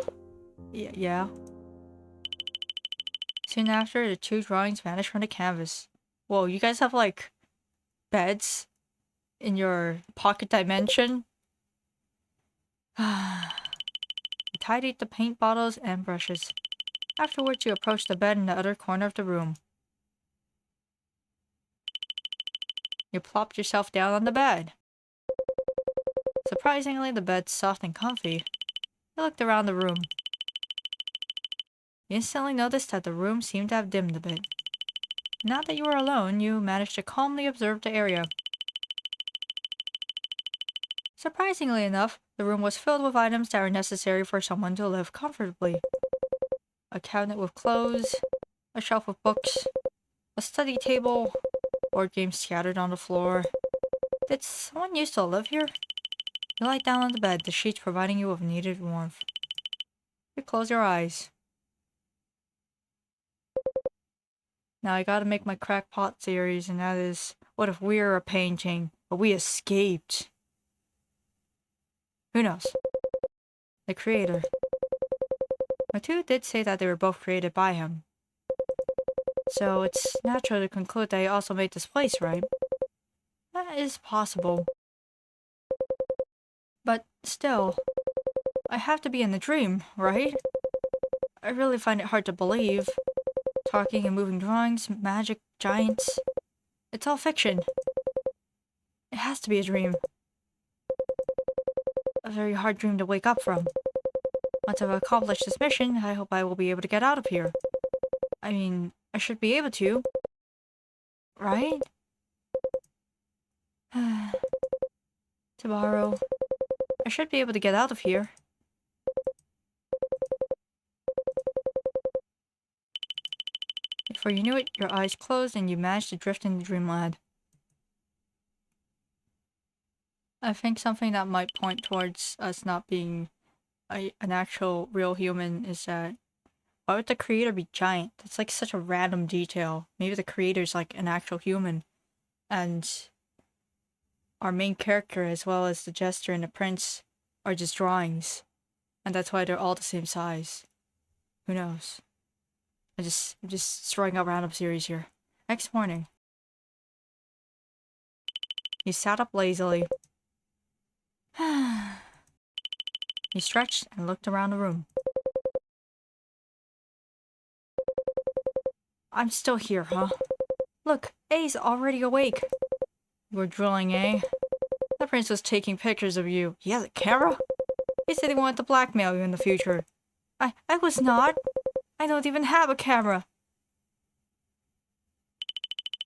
Yeah. Soon after, the two drawings vanished from the canvas. Whoa, you guys have like beds in your pocket dimension? You tidied the paint bottles and brushes. Afterwards, you approached the bed in the other corner of the room. You plopped yourself down on the bed. Surprisingly, the bed's soft and comfy. You looked around the room. You instantly noticed that the room seemed to have dimmed a bit. Now that you were alone, you managed to calmly observe the area. Surprisingly enough, the room was filled with items that were necessary for someone to live comfortably. A cabinet with clothes, a shelf with books, a study table, board games scattered on the floor. Did someone used to live here? You lie down on the bed, the sheets providing you with needed warmth. You close your eyes. Now I gotta make my crackpot series, and that is, what if we're a painting, but we escaped? Who knows? The creator. My two did say that they were both created by him. So it's natural to conclude that he also made this place, right? That is possible. But still, I have to be in the dream, right? I really find it hard to believe. Talking and moving drawings, magic, giants. It's all fiction. It has to be a dream. A very hard dream to wake up from. Once I've accomplished this mission, I hope I will be able to get out of here. I mean, I should be able to. Right? Tomorrow, I should be able to get out of here. Before you knew it, your eyes closed and you managed to drift into dreamland. I think something that might point towards us not being an actual real human is that why would the creator be giant? That's like such a random detail. Maybe the creator's like an actual human. And our main character, as well as the Jester and the Prince, are just drawings. And that's why they're all the same size. Who knows? I'm just throwing out random series here. Next morning. You sat up lazily. You stretched and looked around the room. I'm still here, huh? Look, A's already awake. You were drilling, eh? The prince was taking pictures of you. He has a camera? He said he wanted to blackmail you in the future. I was not. I don't even have a camera.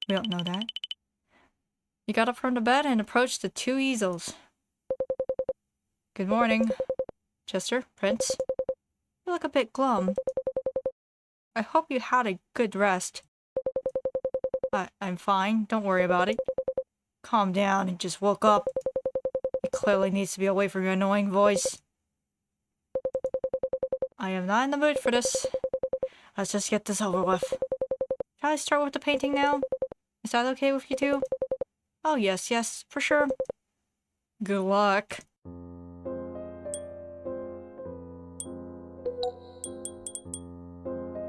We don't know that. You got up from the bed and approached the two easels. Good morning, Jester, Prince. You look a bit glum. I hope you had a good rest. I'm fine. Don't worry about it. Calm down and just woke up. It clearly needs to be away from your annoying voice. I am not in the mood for this. Let's just get this over with. Shall I start with the painting now? Is that okay with you two? Oh yes, for sure. Good luck.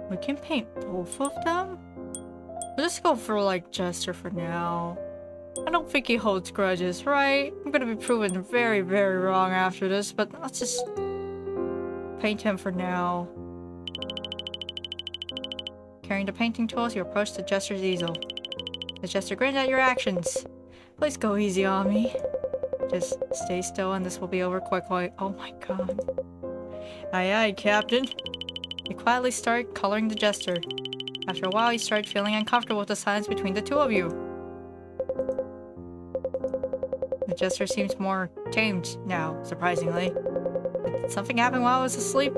We can paint both of them? Let's go for like Jester for now. I don't think he holds grudges, right? I'm gonna be proven very, very wrong after this, but let's just paint him for now. Carrying the painting tools, you approach the Jester's easel. The Jester grins at your actions. Please go easy on me. Just stay still and this will be over quickly. Oh my god. Aye aye, Captain. You quietly start coloring the Jester. After a while, you start feeling uncomfortable with the silence between the two of you. The Jester seems more tamed now, surprisingly. Did something happen while I was asleep?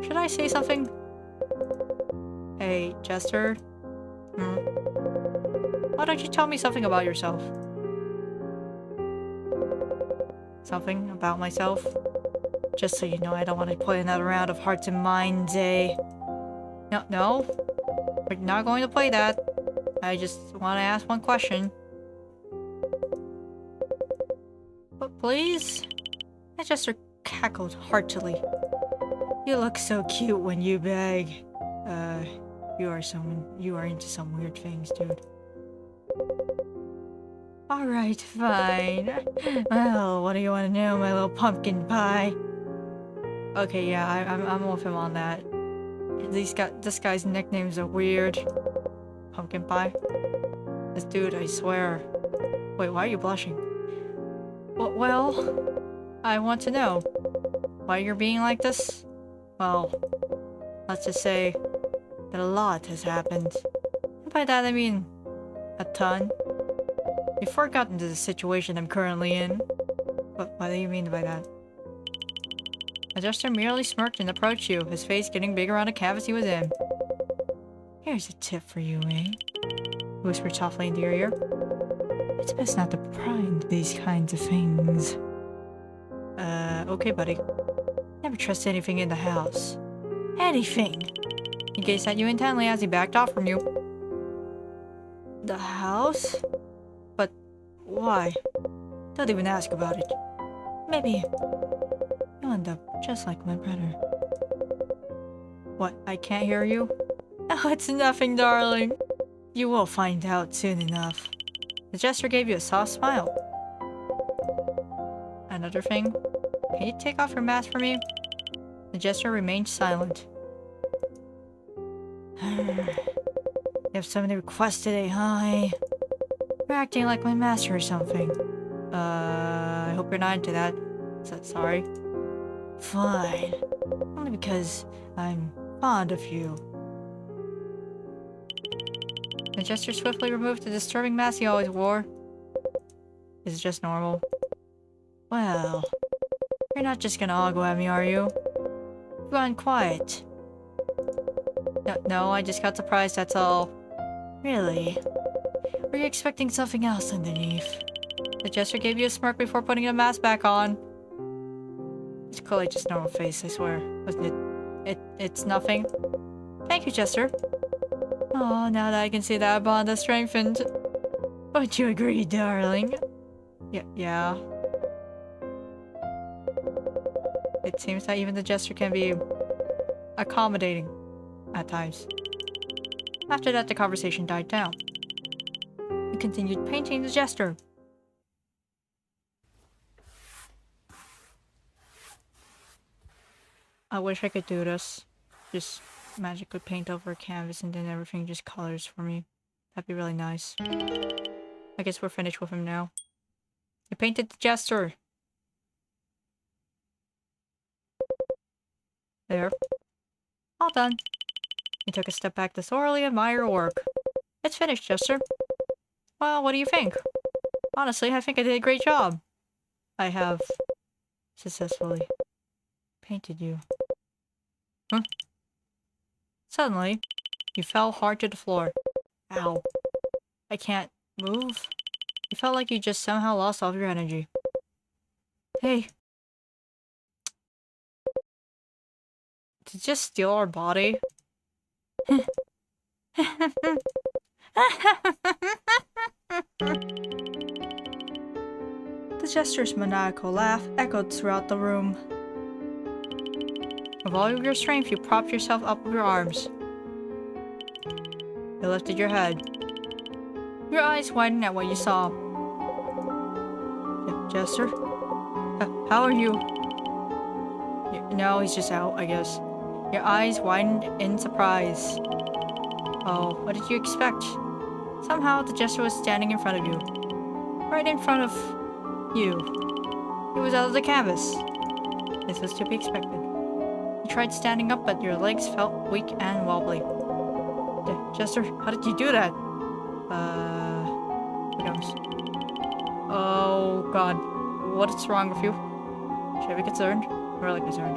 Should I say something? Hey, Jester? Why don't you tell me something about yourself? Something about myself? Just so you know, I don't want to play another round of Hearts and Minds, eh? No. We're not going to play that. I just want to ask one question. But please? The Jester cackled heartily. You look so cute when you beg. You are into some weird things, dude. Alright, fine. Well, what do you want to know, my little pumpkin pie? Okay, yeah, I'm with him on that. This guy's nicknames are weird. Pumpkin pie? This dude, I swear. Wait, why are you blushing? Well, I want to know why you're being like this. Well, let's just say that a lot has happened. And by that I mean a ton. Before I got into the situation I'm currently in. What do you mean by that? The Jester merely smirked and approached you, his face getting bigger on the canvas he was in. Here's a tip for you, eh? He whispered softly into your ear. It's best not to pry into these kinds of things. Okay, buddy. Never trust anything in the house. Anything! He gazed at you intently as he backed off from you. The house? But why? Don't even ask about it. Maybe you'll end up just like my brother. What? I can't hear you? Oh, it's nothing, darling. You will find out soon enough. The Jester gave you a soft smile. Another thing? Can you take off your mask for me? The Jester remained silent. You have so many requests today, huh? You're acting like my master or something. I hope you're not into that. Sorry. Fine. Only because I'm fond of you. The Jester swiftly removed the disturbing mask he always wore. Is it just normal? Well, you're not just gonna all go at me, are you? You've gone quiet. No, I just got surprised, that's all. Really? Were you expecting something else underneath? The Jester gave you a smirk before putting the mask back on. It's clearly just normal face, I swear. Wasn't it? It's nothing. Thank you, Jester. Oh, now that I can see that our bond has strengthened. Would you agree, darling? Yeah. It seems that even the Jester can be accommodating at times. After that, the conversation died down. You continued painting the Jester. I wish I could do this. Just magically paint over a canvas and then everything just colors for me. That'd be really nice. I guess we're finished with him now. You painted the Jester. There. All done. He took a step back to thoroughly admire your work. It's finished, Jester. Well, what do you think? Honestly, I think I did a great job. I have successfully painted you. Huh? Suddenly, you fell hard to the floor. Ow. I can't move. You felt like you just somehow lost all of your energy. Hey. Did you just steal our body? The Jester's maniacal laugh echoed throughout the room. With all of your strength, you propped yourself up with your arms. You lifted your head. Your eyes widened at what you saw. Jester? How are you? No, he's just out, I guess. Your eyes widened in surprise. Oh, what did you expect? Somehow, the Jester was standing in front of you. Right in front of you. He was out of the canvas. This was to be expected. You tried standing up, but your legs felt weak and wobbly. Jester, how did you do that? Who knows? Oh, God. What's wrong with you? Should I be concerned? I'm really concerned.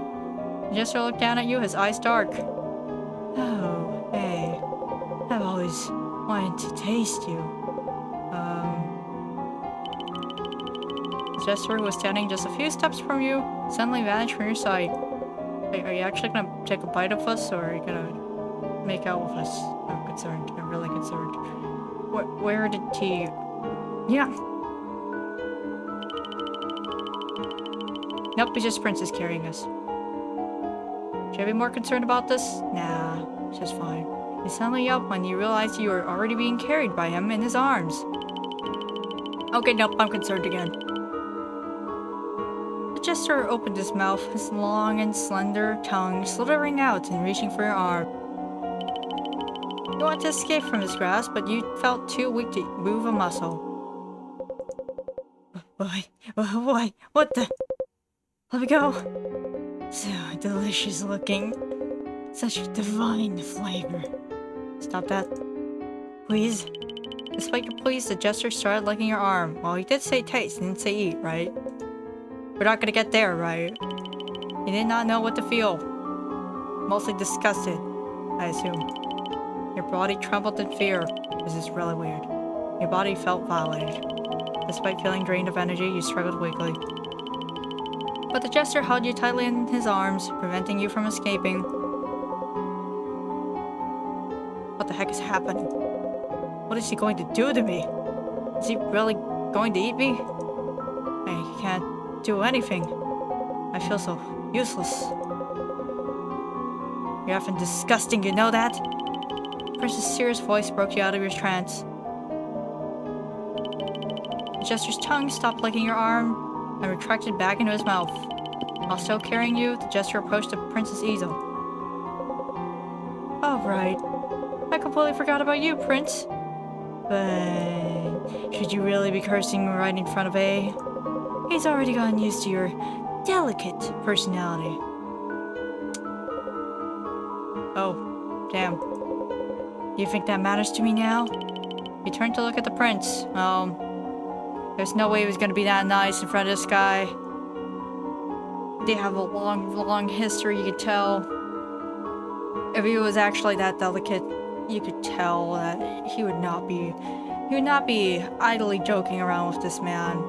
The Jester looked down at you, his eyes dark. Oh, hey. I've always wanted to taste you. The Jester, who was standing just a few steps from you, suddenly vanished from your sight. Are you actually gonna take a bite of us, or are you gonna make out with us? I'm concerned. I'm really concerned. Where did he... Yeah. Nope, it's just Princess carrying us. Should I be more concerned about this? Nah, it's just fine. You suddenly up when you realize you are already being carried by him in his arms. Okay, nope, I'm concerned again. The Jester opened his mouth, his long and slender tongue slithering out and reaching for your arm. You wanted to escape from his grasp, but you felt too weak to move a muscle. Why? What the? Let me go. So delicious looking. Such divine flavor. Stop that. Please. Despite your pleas, the Jester started licking your arm. Well, he did say taste, he didn't say eat, right? We're not gonna get there, right? He did not know what to feel. Mostly disgusted, I assume. Your body trembled in fear. This is really weird. Your body felt violated. Despite feeling drained of energy, you struggled weakly. But the Jester held you tightly in his arms, preventing you from escaping. What the heck is happening? What is he going to do to me? Is he really going to eat me? I can't do anything. I feel so useless. You're effing disgusting, you know that? Prince's serious voice broke you out of your trance. The Jester's tongue stopped licking your arm and retracted back into his mouth. While still carrying you, the Jester approached the Prince's easel. Oh, right. I completely forgot about you, Prince. But should you really be cursing right in front of A? He's already gotten used to your delicate personality. Oh, damn. You think that matters to me now? You turned to look at the Prince. There's no way he was gonna be that nice in front of this guy. They have a long history, you could tell. If he was actually that delicate, you could tell that he would not be idly joking around with this man.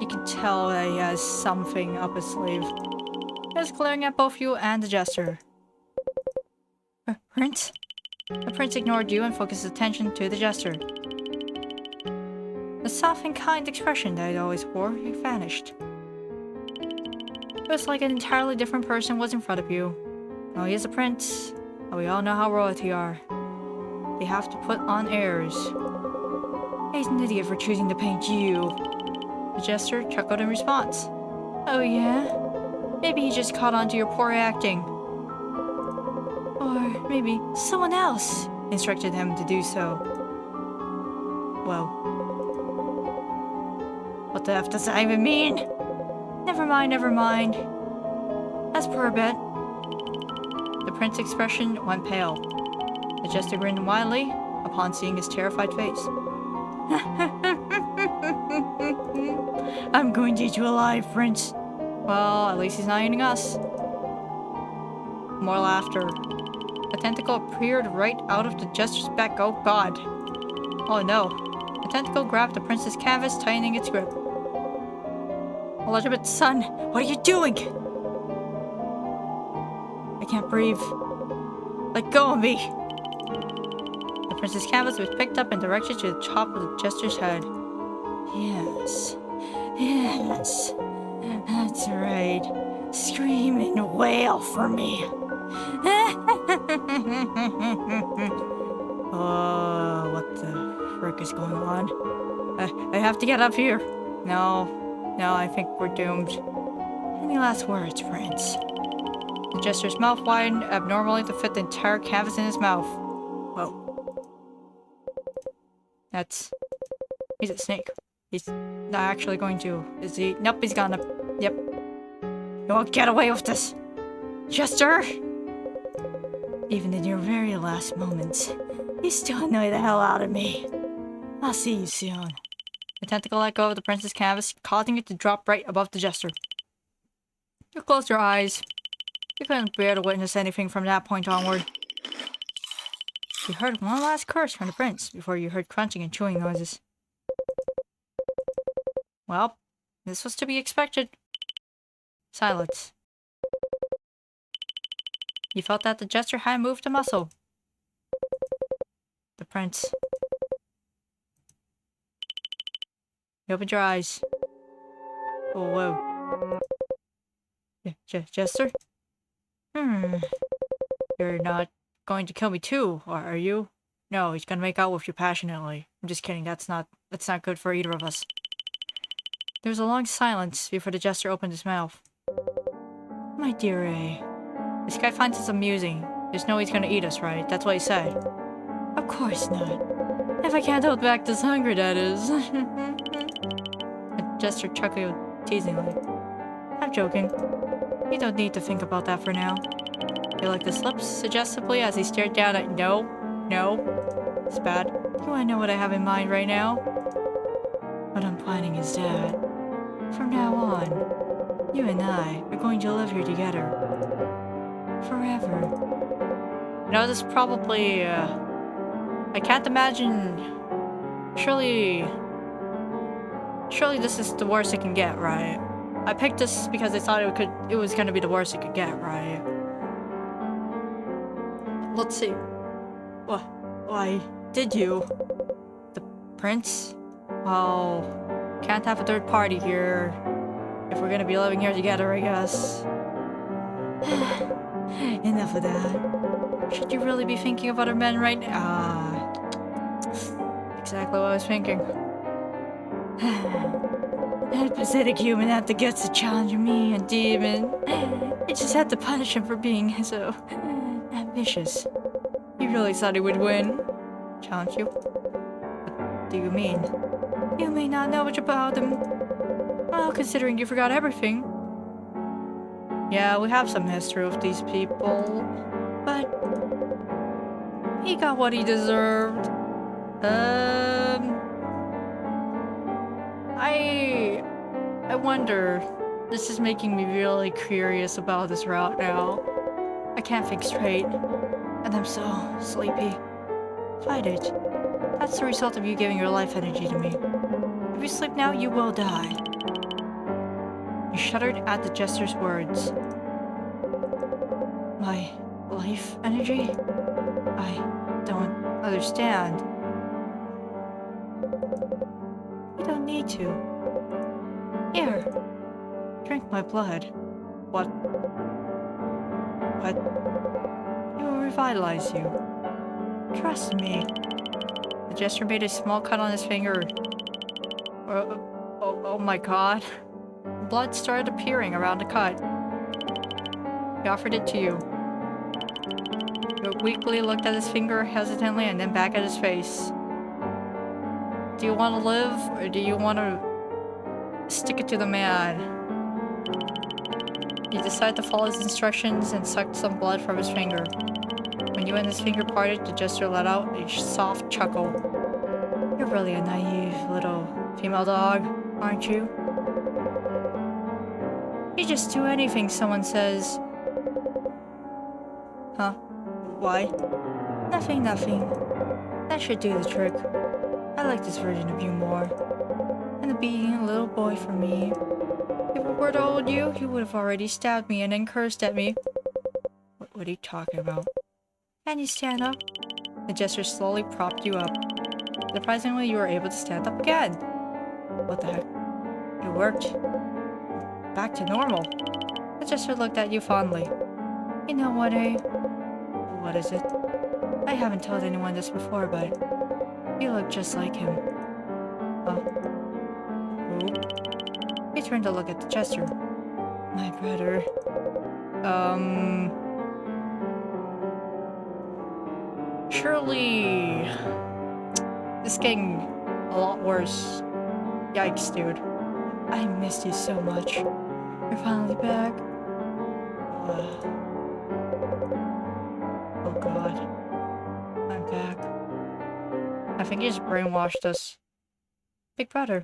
You could tell that he has something up his sleeve. He was glaring at both you and the Jester. Prince? The Prince ignored you and focused his attention to the Jester. The soft and kind expression that he always wore vanished. It was like an entirely different person was in front of you. Oh, he is a prince, and we all know how royalty are. They have to put on airs. He's an idiot for choosing to paint you. The Jester chuckled in response. Oh yeah? Maybe he just caught on to your poor acting. Or maybe someone else instructed him to do so. Whoa. What the F does that even mean? Never mind. As per a bet. The Prince's expression went pale. The Jester grinned widely upon seeing his terrified face. I'm going to eat you alive, Prince. Well, at least he's not eating us. More laughter. A tentacle appeared right out of the Jester's back. Oh god. Oh no. The tentacle grabbed the Prince's canvas, tightening its grip. Elizabeth's son, what are you doing? I can't breathe. Let go of me. The Prince's canvas was picked up and directed to the top of the Jester's head. Yes. That's right. Scream and wail for me. Oh, what the frick is going on? I have to get up here. No, I think we're doomed. Any last words, Prince? The Jester's mouth widened abnormally to fit the entire canvas in his mouth. Whoa. He's a snake. He's not actually going to. Is he? Nope, he's gonna. Yep. You won't get away with this. Jester! Even in your very last moments, you still annoy the hell out of me. I'll see you soon. The tentacle let go of the Prince's canvas, causing it to drop right above the Jester. You closed your eyes. You couldn't bear to witness anything from that point onward. You heard one last curse from the Prince before you heard crunching and chewing noises. Well, this was to be expected. Silence. You felt that the Jester hadn't moved a muscle. The Prince. You opened your eyes. Oh, whoa. Jester? Hmm. You're not going to kill me too, are you? No, he's gonna make out with you passionately. I'm just kidding, that's not good for either of us. There was a long silence before the Jester opened his mouth. My dear A, this guy finds us amusing. There's no way he's gonna eat us, right? That's what he said. Of course not. If I can't hold back this hunger, that is. The Jester chuckled teasingly. I'm joking. You don't need to think about that for now. He licked his lips suggestively as he stared down at no. It's bad. You wanna know what I have in mind right now? What I'm planning is that, from now on, you and I are going to live here together. Forever. You know, this probably, I can't imagine... Surely this is the worst it can get, right? I picked this because I thought it was gonna be the worst it could get, right? Let's see. Why did you? The prince? Well, can't have a third party here. If we're gonna be living here together, I guess. Enough of that. Should you really be thinking of other men right now? Exactly what I was thinking. That pathetic human had the guts to challenge me, a demon. I just had to punish him for being so ambitious. He really thought he would win. Challenge you? What do you mean? You may not know much about him. Well, considering you forgot everything. Yeah, we have some history with these people. But he got what he deserved. I wonder. This is making me really curious about this route now. I can't think straight. And I'm so sleepy. Fight it. That's the result of you giving your life energy to me. If you sleep now, you will die. He shuddered at the Jester's words. My life energy? I don't understand. You don't need to. Here. Drink my blood. What? It will revitalize you. Trust me. The Jester made a small cut on his finger. Oh my god. Blood started appearing around the cut. He offered it to you. You weakly looked at his finger hesitantly and then back at his face. Do you want to live, or do you want to stick it to the man? He decided to follow his instructions and sucked some blood from his finger. When you and his finger parted, the Jester let out a soft chuckle. You're really a naive little female dog, aren't you? You just do anything someone says. Huh? Why? Nothing. That should do the trick. I like this version of you more. And being a little boy for me. If it were to hold you, you would have already stabbed me and then cursed at me. What are you talking about? Can you stand up? The Jester slowly propped you up. Surprisingly, you were able to stand up again. What the heck? It worked. Back to normal. The Jester looked at you fondly. You know what, eh? What is it? I haven't told anyone this before, but you look just like him. Huh? Who? He turned to look at the Jester. My brother. Surely... This is getting a lot worse. Yikes, dude. I missed you so much. You're finally back. Oh god. I'm back. I think he just brainwashed us. Big brother.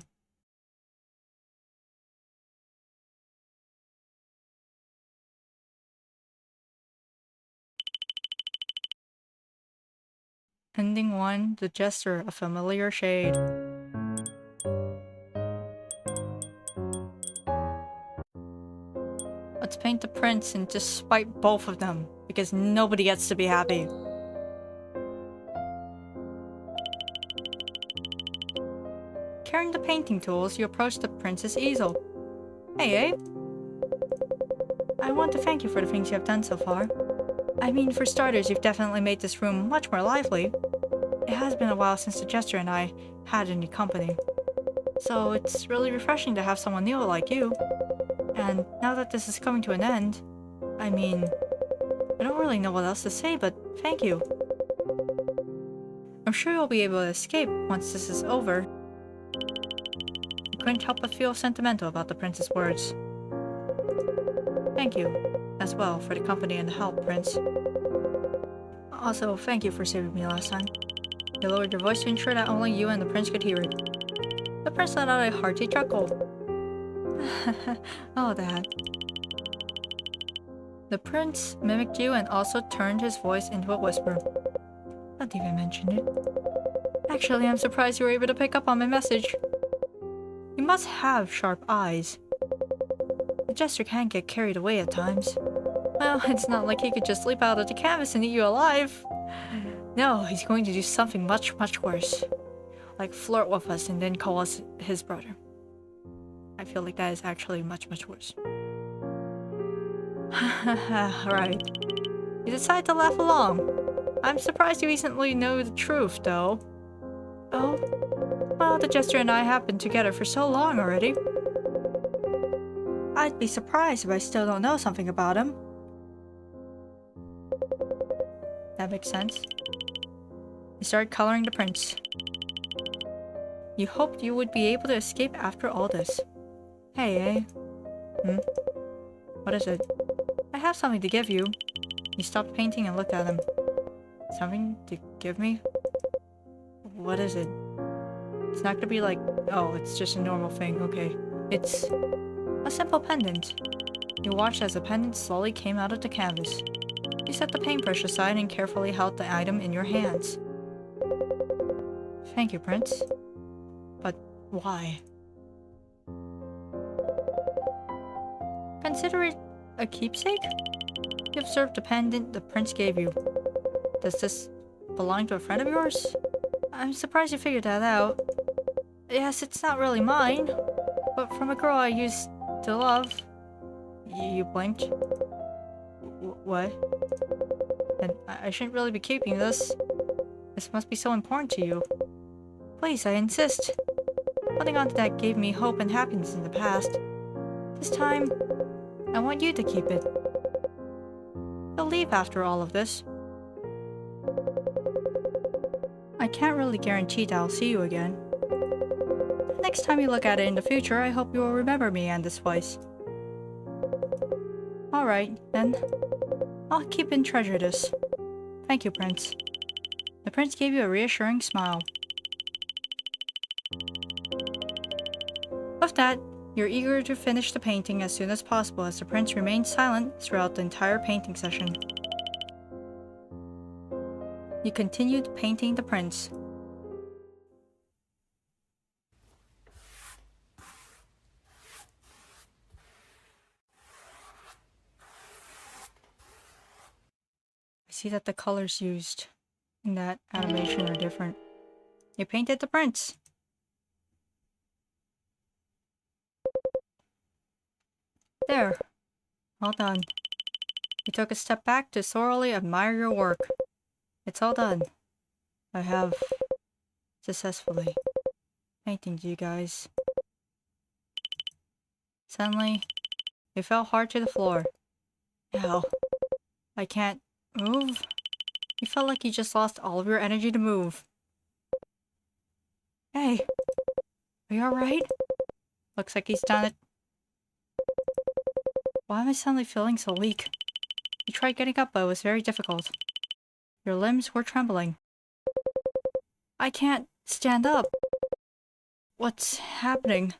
Ending 1, The Jester, a familiar shade. Let's paint the prince and just spite both of them, because nobody gets to be happy. Carrying the painting tools, you approach the prince's easel. Hey, Abe. I want to thank you for the things you have done so far. I mean, for starters, you've definitely made this room much more lively. It has been a while since the Jester and I had any company. So it's really refreshing to have someone new like you. And now that this is coming to an end, I mean, I don't really know what else to say, but thank you. I'm sure you'll be able to escape once this is over. I couldn't help but feel sentimental about the prince's words. Thank you, as well, for the company and the help, Prince. Also, thank you for saving me last time. You lowered your voice to ensure that only you and the prince could hear it. The prince let out a hearty chuckle. Oh, that. The prince mimicked you and also turned his voice into a whisper. Not even mention it. Actually, I'm surprised you were able to pick up on my message. You must have sharp eyes. The Jester can get carried away at times. Well, it's not like he could just leap out of the canvas and eat you alive. No, he's going to do something much, much worse. Like flirt with us and then call us his brother. I feel like that is actually much, much worse. Right. You decide to laugh along. I'm surprised you recently know the truth, though. Oh? Well, the Jester and I have been together for so long already. I'd be surprised if I still don't know something about him. That makes sense. You started coloring the prince. You hoped you would be able to escape after all this. Hey, eh? What is it? I have something to give you. You stopped painting and looked at him. Something to give me? What is it? It's not gonna be like, oh, it's just a normal thing, okay. It's a simple pendant. You watched as the pendant slowly came out of the canvas. You set the paintbrush aside and carefully held the item in your hands. Thank you, Prince. But why? Consider it a keepsake? You observed the pendant the prince gave you. Does this belong to a friend of yours? I'm surprised you figured that out. Yes, it's not really mine, but from a girl I used to love. You blinked? What? And I shouldn't really be keeping this. This must be so important to you. Please, I insist. Holding on to that gave me hope and happiness in the past. This time, I want you to keep it. You'll leave after all of this. I can't really guarantee that I'll see you again. Next time you look at it in the future, I hope you will remember me and this voice. Alright, then. I'll keep and treasure this. Thank you, Prince. The prince gave you a reassuring smile. With that, you're eager to finish the painting as soon as possible as the prince remained silent throughout the entire painting session. You continued painting the prince. I see that the colors used in that animation are different. You painted the prince. There. Well done. You took a step back to thoroughly admire your work. It's all done. I have successfully painted you guys. Suddenly, you fell hard to the floor. Ow. I can't move? You felt like you just lost all of your energy to move. Hey. Are you alright? Looks like he's done it. Why am I suddenly feeling so weak? You tried getting up, but it was very difficult. Your limbs were trembling. I can't stand up. What's happening?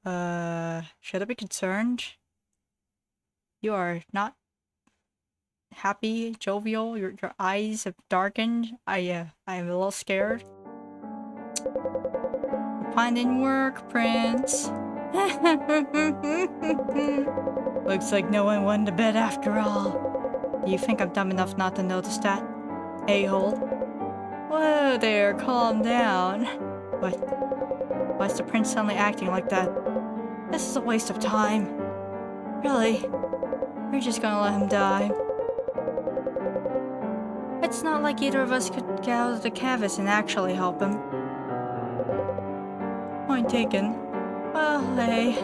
Should I be concerned? You are not happy, jovial. Your eyes have darkened. I am a little scared. Your plan didn't work, Prince. Looks like no one went to bed after all. Do you think I'm dumb enough not to notice that? A-hole. Whoa there, calm down. What? Why is the prince suddenly acting like that? This is a waste of time. Really? We're just gonna let him die. It's not like either of us could get out of the canvas and actually help him. Point taken. Well, hey.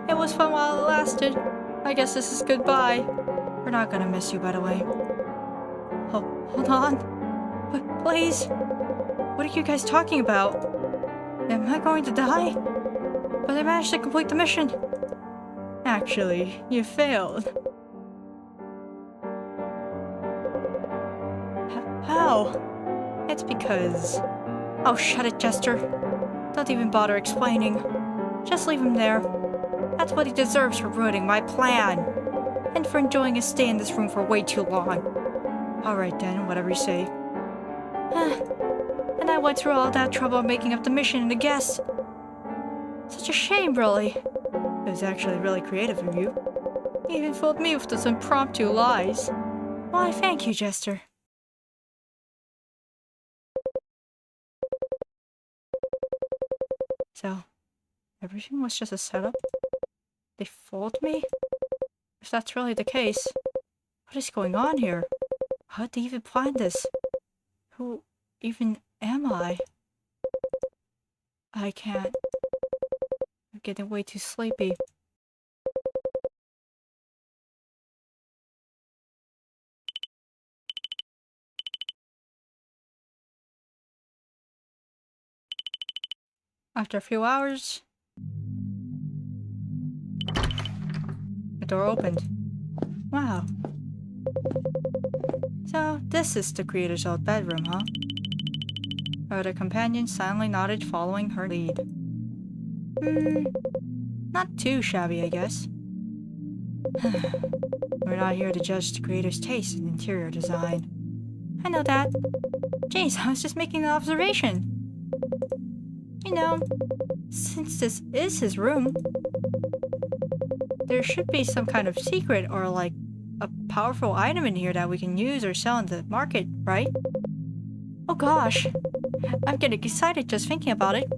It was fun while it lasted. I guess this is goodbye. We're not gonna miss you, by the way. Oh, hold on. Please. What are you guys talking about? Am I going to die? But I managed to complete the mission. Actually, you failed. How? It's because... Oh, shut it, Jester. Don't even bother explaining. Just leave him there. That's what he deserves for ruining my plan. And for enjoying his stay in this room for way too long. Alright then, whatever you say. And I went through all that trouble making up the mission and the guests. Such a shame, really. It was actually really creative of you. You even fooled me with those impromptu lies. Why, thank you, Jester. So, everything was just a setup? They fooled me? If that's really the case, what is going on here? How did they even plan this? Who even am I? I can't. I'm getting way too sleepy. After a few hours, the door opened. Wow. So, this is the creator's old bedroom, huh? Her other companion silently nodded, following her lead. Not too shabby, I guess. We're not here to judge the creator's taste in interior design. I know that. Jeez, I was just making an observation. You know, since this is his room, there should be some kind of secret or like a powerful item in here that we can use or sell in the market, right? Oh gosh, I'm getting excited just thinking about it.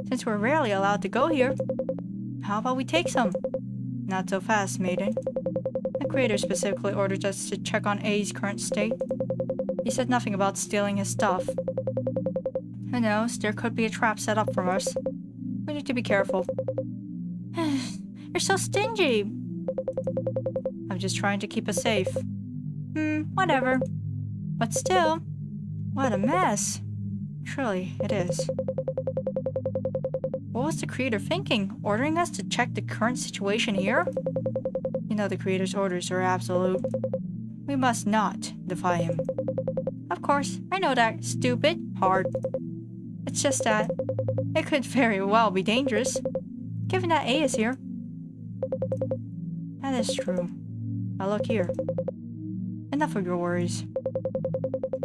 Since we're rarely allowed to go here, how about we take some? Not so fast, maiden. The creator specifically ordered us to check on A's current state. He said nothing about stealing his stuff. Who knows, there could be a trap set up for us. We need to be careful. You're so stingy! I'm just trying to keep us safe. Whatever. But still, what a mess. Truly, it is. What was the creator thinking? Ordering us to check the current situation here? You know the creator's orders are absolute. We must not defy him. Of course, I know that, stupid. Hard. It's just that it could very well be dangerous, given that A is here. That is true. Now look here. Enough of your worries.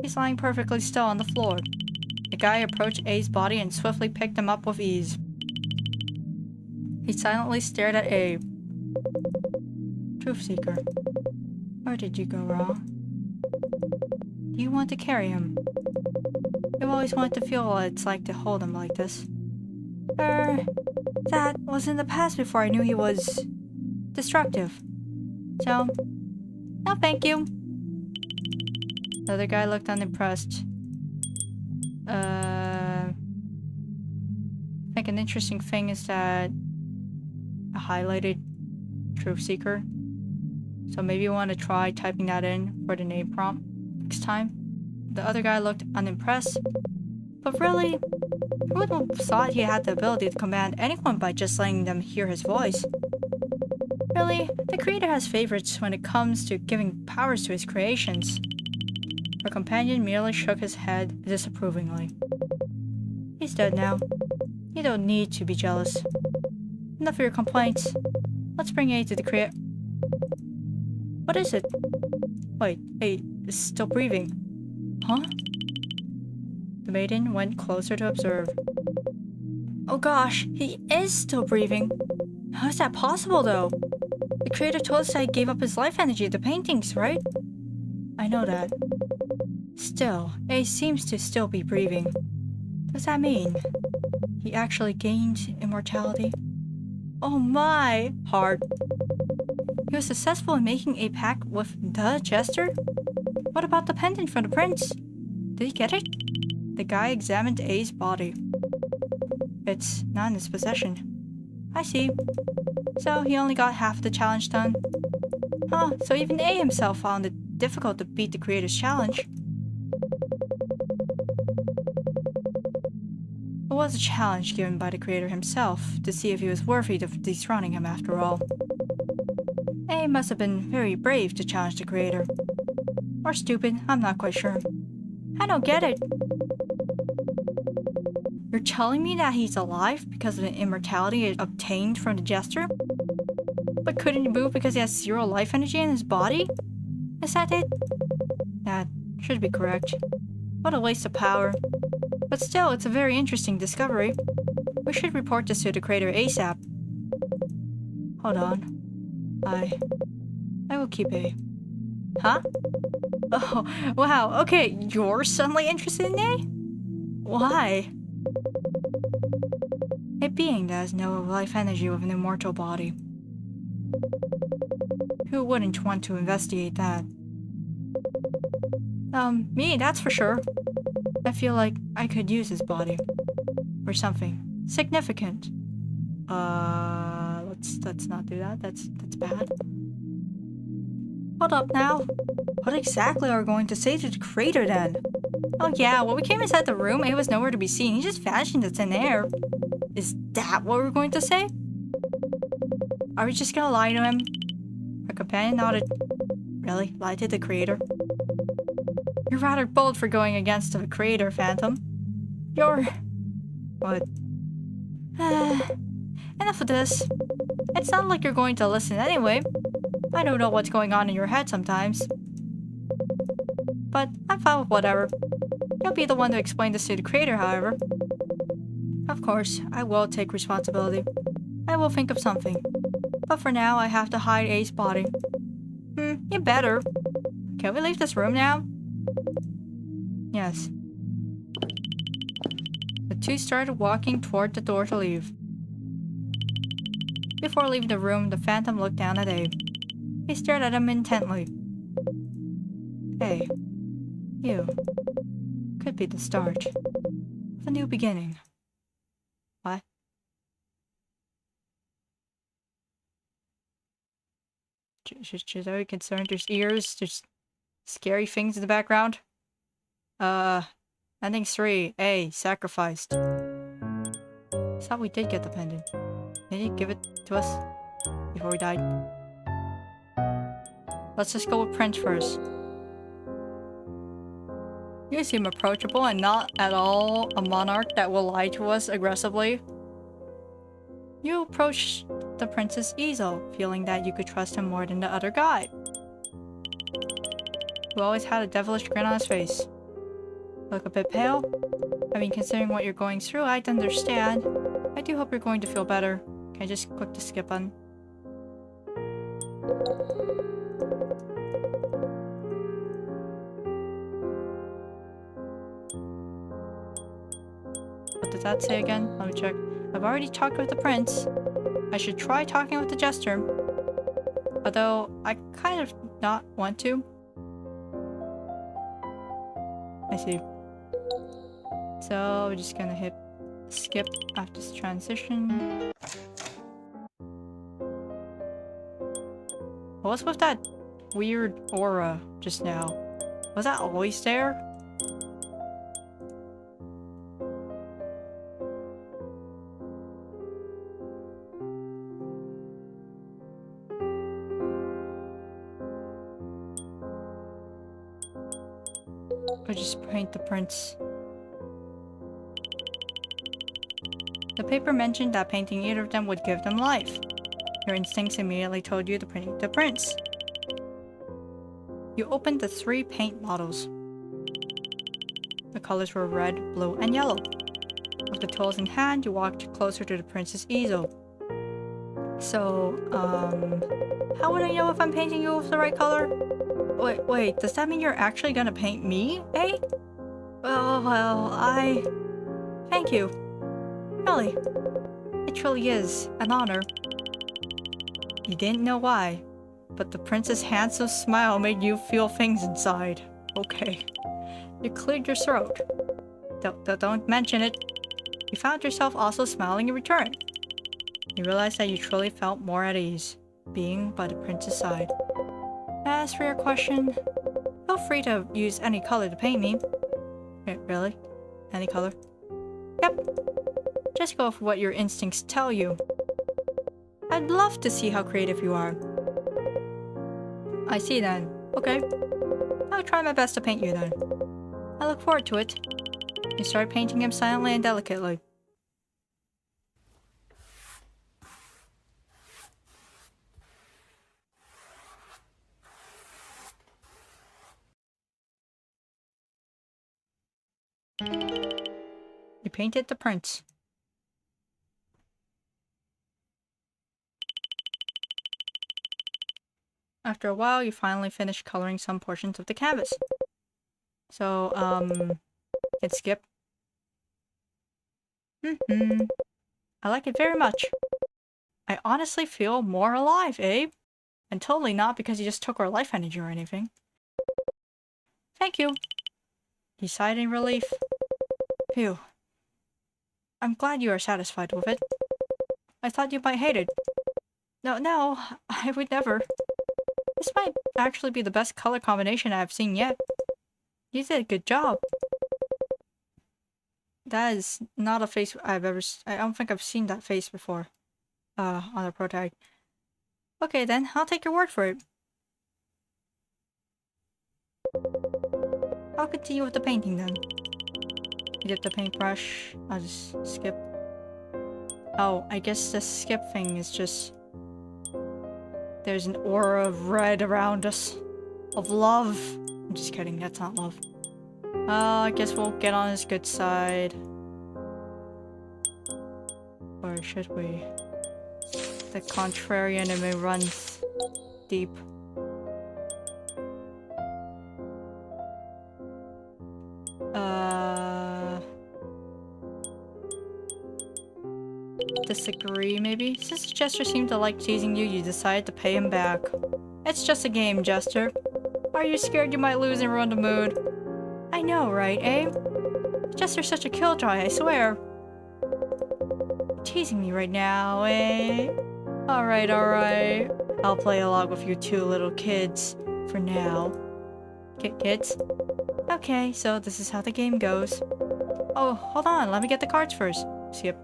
He's lying perfectly still on the floor. The guy approached A's body and swiftly picked him up with ease. He silently stared at A. Truth seeker, where did you go wrong? Do you want to carry him? I've always wanted to feel what it's like to hold him like this. That was in the past before I knew he was destructive. So, no thank you. The other guy looked unimpressed. I think an interesting thing is that a highlighted truth seeker. So maybe you want to try typing that in for the name prompt next time. The other guy looked unimpressed. But really, who would have thought he had the ability to command anyone by just letting them hear his voice? Really, the creator has favorites when it comes to giving powers to his creations. Her companion merely shook his head disapprovingly. He's dead now. You don't need to be jealous. Enough of your complaints. Let's bring A to the creator. What is it? Wait, A is still breathing. Huh? The maiden went closer to observe. Oh gosh, he is still breathing. How is that possible though? The creator told us that he gave up his life energy to paintings, right? I know that. Still, A seems to still be breathing. Does that mean he actually gained immortality? Oh my! Hard. He was successful in making a pact with the Jester? What about the pendant from the prince? Did he get it? The guy examined A's body. It's not in his possession. I see. So he only got half the challenge done. Huh, so even A himself found it difficult to beat the creator's challenge. It was a challenge given by the creator himself to see if he was worthy of dethroning him after all. A must have been very brave to challenge the creator. Or stupid, I'm not quite sure. I don't get it. You're telling me that he's alive because of the immortality it obtained from the Jester? But couldn't move because he has 0 life energy in his body? Is that it? That should be correct. What a waste of power. But still, it's a very interesting discovery. We should report this to the creator ASAP. Hold on. I will keep A. Huh? Oh, wow, okay, you're suddenly interested in A? Why? A being that has no life energy with an immortal body. Who wouldn't want to investigate that? Me, that's for sure. I feel like I could use his body. For something significant. Let's not do that. That's bad. Hold up now. What exactly are we going to say to the creator then? Oh yeah, when we came inside the room, it was nowhere to be seen. He just vanished into thin air. Is that what we're going to say? Are we just gonna lie to him? Our companion nodded. Really? Lie to the creator? You're rather bold for going against the creator, Phantom. You're... What? Enough of this. It's not like you're going to listen anyway. I don't know what's going on in your head sometimes. But I'm fine with whatever. You'll be the one to explain this to the creator, however. Of course, I will take responsibility. I will think of something. But for now, I have to hide A's body. You better. Can we leave this room now? Yes. The two started walking toward the door to leave. Before leaving the room, the Phantom looked down at A. He stared at him intently. A, you could be the start of a new beginning. What? Should I be concerned? There's ears, there's scary things in the background. Ending 3, A, sacrificed. I thought we did get the pendant. Did you give it to us before we died? Let's just go with Prince first. You seem approachable and not at all a monarch that will lie to us aggressively. You approached the Prince's easel, feeling that you could trust him more than the other guy, who always had a devilish grin on his face. Look a bit pale? I mean, considering what you're going through, I'd understand. I do hope you're going to feel better. Can I just click the skip button? What does that say again? Let me check. I've already talked with the prince. I should try talking with the jester. Although, I kind of not want to. I see. So, we're just gonna hit skip after this transition. What's with that weird aura just now? Was that always there? Or just paint the prince. The paper mentioned that painting either of them would give them life. Your instincts immediately told you to paint the prince. You opened the 3 paint bottles. The colors were red, blue, and yellow. With the tools in hand, you walked closer to the prince's easel. So, how would I know if I'm painting you with the right color? Wait, does that mean you're actually gonna paint me, eh? Well, thank you. Really. It truly is an honor. You didn't know why, but the prince's handsome smile made you feel things inside. Okay. You cleared your throat. Don't mention it. You found yourself also smiling in return. You realized that you truly felt more at ease, being by the prince's side. As for your question, feel free to use any color to paint me. Really? Any color? Yep. Just go for what your instincts tell you. I'd love to see how creative you are. I see then. Okay. I'll try my best to paint you then. I look forward to it. You start painting him silently and delicately. You painted the prince. After a while, you finally finish coloring some portions of the canvas. So, can skip. I like it very much. I honestly feel more alive, Abe. And totally not because you just took our life energy or anything. Thank you. He sighed in relief. Phew. I'm glad you are satisfied with it. I thought you might hate it. No, I would never. This might actually be the best color combination I've seen yet. You did a good job. That is not a face I've ever... I don't think I've seen that face before. On a prototype. Okay then, I'll take your word for it. I'll continue with the painting then. You get the paintbrush. I'll just skip. Oh, I guess the skip thing is just... There's an aura of red around us. Of love. I'm just kidding, that's not love. I guess we'll get on his good side. Or should we? The contrarian in me runs deep. Disagree, maybe? Since Jester seemed to like teasing you, you decided to pay him back. It's just a game, Jester. Are you scared you might lose and ruin the mood? I know, right, Abe? Jester's such a killjoy, I swear. You're teasing me right now, eh? Alright. I'll play along with you two little kids. For now. Kids? Okay, so this is how the game goes. Oh, hold on, let me get the cards first. Skip.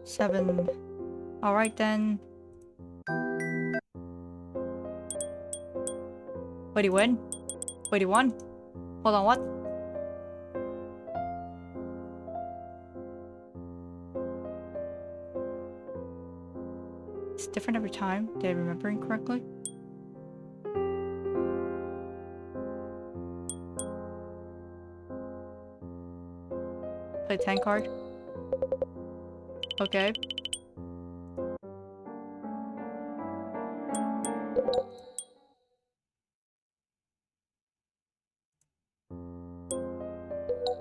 Seven. Alright then. Wait, he win? Wait, he won? Hold on, what? It's different every time. Did I remember incorrectly? Play 10 card. Okay.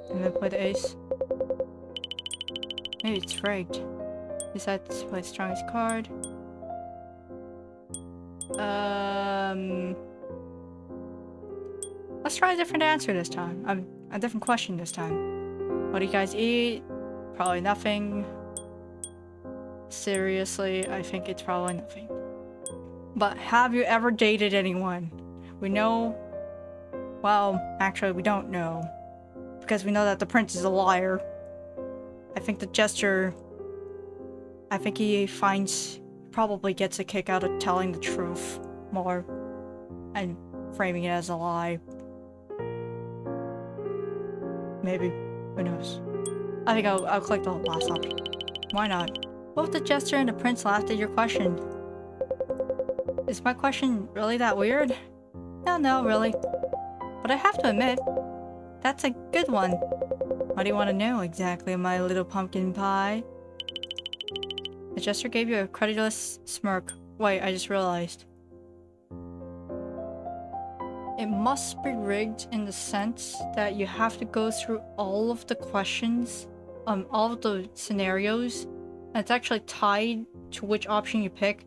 And then play the ace. Maybe it's rigged. Decide to play strongest card. Let's try a different answer this time. A different question this time. What do you guys eat? Probably nothing. Seriously, I think it's probably nothing. But have you ever dated anyone? We know... Well, actually we don't know. Because we know that the prince is a liar. I think the Jester... I think he probably gets a kick out of telling the truth more. And framing it as a lie. Maybe. Who knows? I think I'll click the last option. Why not? Both the Jester and the prince laughed at your question. Is my question really that weird? No, really. But I have to admit, that's a good one. What do you want to know exactly, my little pumpkin pie? The Jester gave you a credulous smirk. Wait, I just realized. It must be rigged in the sense that you have to go through all of the questions, all of the scenarios, And it's actually tied to which option you pick.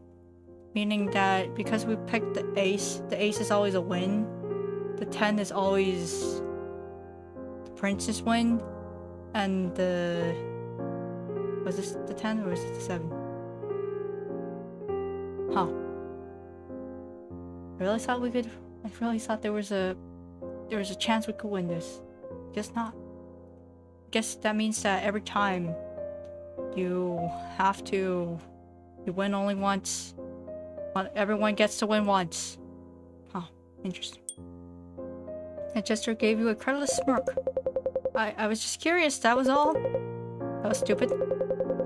Meaning that because we picked the ace is always a win. The 10 is always the prince's win. And the... Was this the 10 or was it the 7? Huh. I really thought we could... I really thought there was a chance we could win this. Guess not. Guess that means that every time you have to... You win only once. Everyone gets to win once. Huh. Interesting. And Jester gave you a credulous smirk. I was just curious, that was all. That was stupid.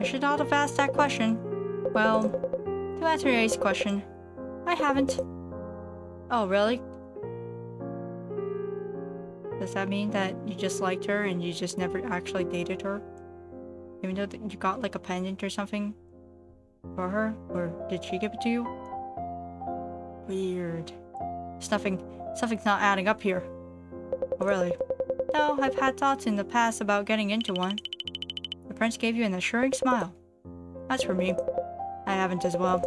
I should not have asked that question. Well, to answer your ace question, I haven't. Oh, really? Does that mean that you just liked her and you just never actually dated her? Even though you got like a pendant or something for her? Or did she give it to you? Weird. Something's not adding up here. Oh, really? No, I've had thoughts in the past about getting into one. The prince gave you an assuring smile. As for me, I haven't as well.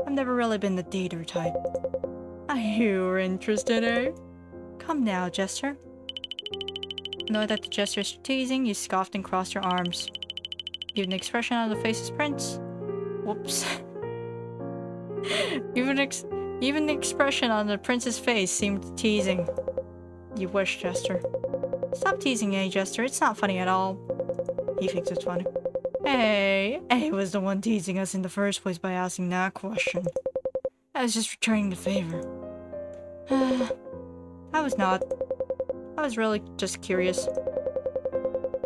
I've never really been the dater type. You were interested, eh? Come now, Jester. Knowing that the Jester's teasing, you scoffed and crossed your arms. Even the expression on the face's prince. Whoops. Even the expression on the prince's face seemed teasing. You wish, Jester. Stop teasing, Jester. It's not funny at all. He thinks it's funny. Hey, A was the one teasing us in the first place by asking that question. I was just returning the favor. I was not. I was really just curious.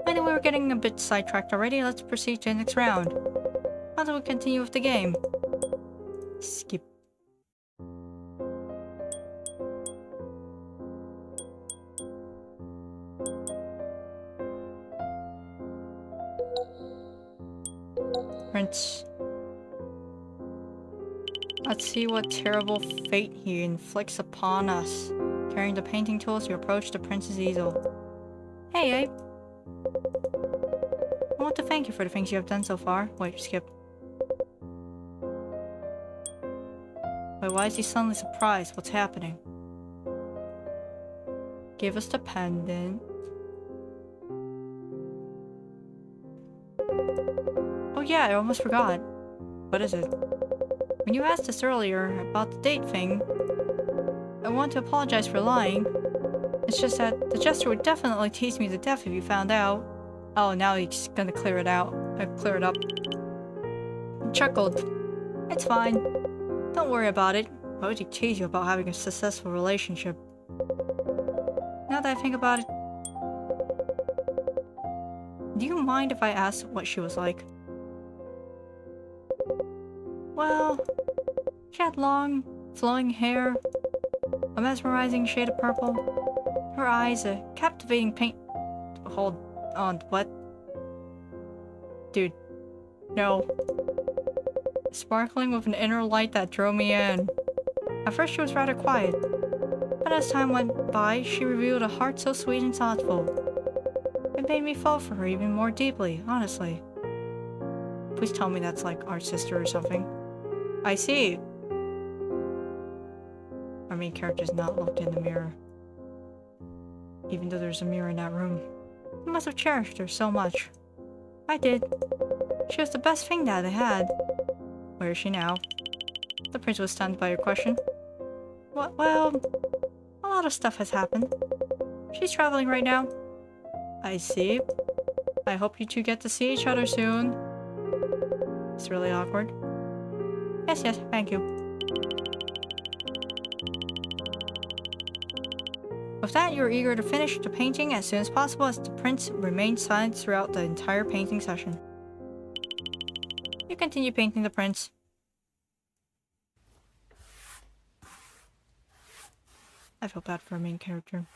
Anyway, we're getting a bit sidetracked already. Let's proceed to the next round. How do we continue with the game? Skip. Prince. Let's see what terrible fate he inflicts upon us. Carrying the painting tools, you approach the prince's easel. Hey, Abe. I want to thank you for the things you have done so far. Wait, skip. Wait, why is he suddenly surprised? What's happening? Give us the pendant. Oh yeah, I almost forgot. What is it? When you asked us earlier about the date thing, I want to apologize for lying. It's just that the Jester would definitely tease me to death if you found out. Oh, now he's gonna clear it out. Clear it up. He chuckled. It's fine. Don't worry about it. Why would he tease you about having a successful relationship? Now that I think about it, do you mind if I ask what she was like? Well, she had long, flowing hair, a mesmerizing shade of purple, her eyes a captivating paint. Hold on, what? Dude, no. Sparkling with an inner light that drew me in. At first she was rather quiet, but as time went by, she revealed a heart so sweet and thoughtful. It made me fall for her even more deeply, honestly. Please tell me that's like our sister or something. I see. Our main character's not looked in the mirror. Even though there's a mirror in that room. I must have cherished her so much. I did. She was the best thing that I had. Where is she now? The prince was stunned by your question. Well, a lot of stuff has happened. She's traveling right now. I see. I hope you two get to see each other soon. It's really awkward. Yes, thank you. With that, you're eager to finish the painting as soon as possible as the prince remained silent throughout the entire painting session. You continue painting the prince. I feel bad for our main character.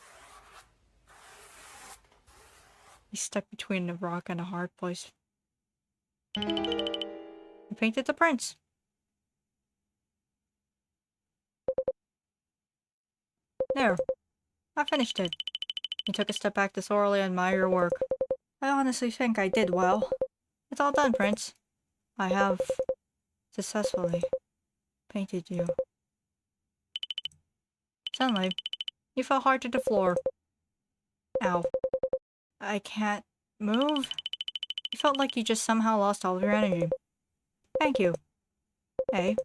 He's stuck between a rock and a hard place. You painted the prince. There. I finished it. He took a step back to thoroughly admire your work. I honestly think I did well. It's all done, Prince. I have successfully painted you. Suddenly, you fell hard to the floor. Ow. I can't move? You felt like you just somehow lost all of your energy. Thank you. Hey.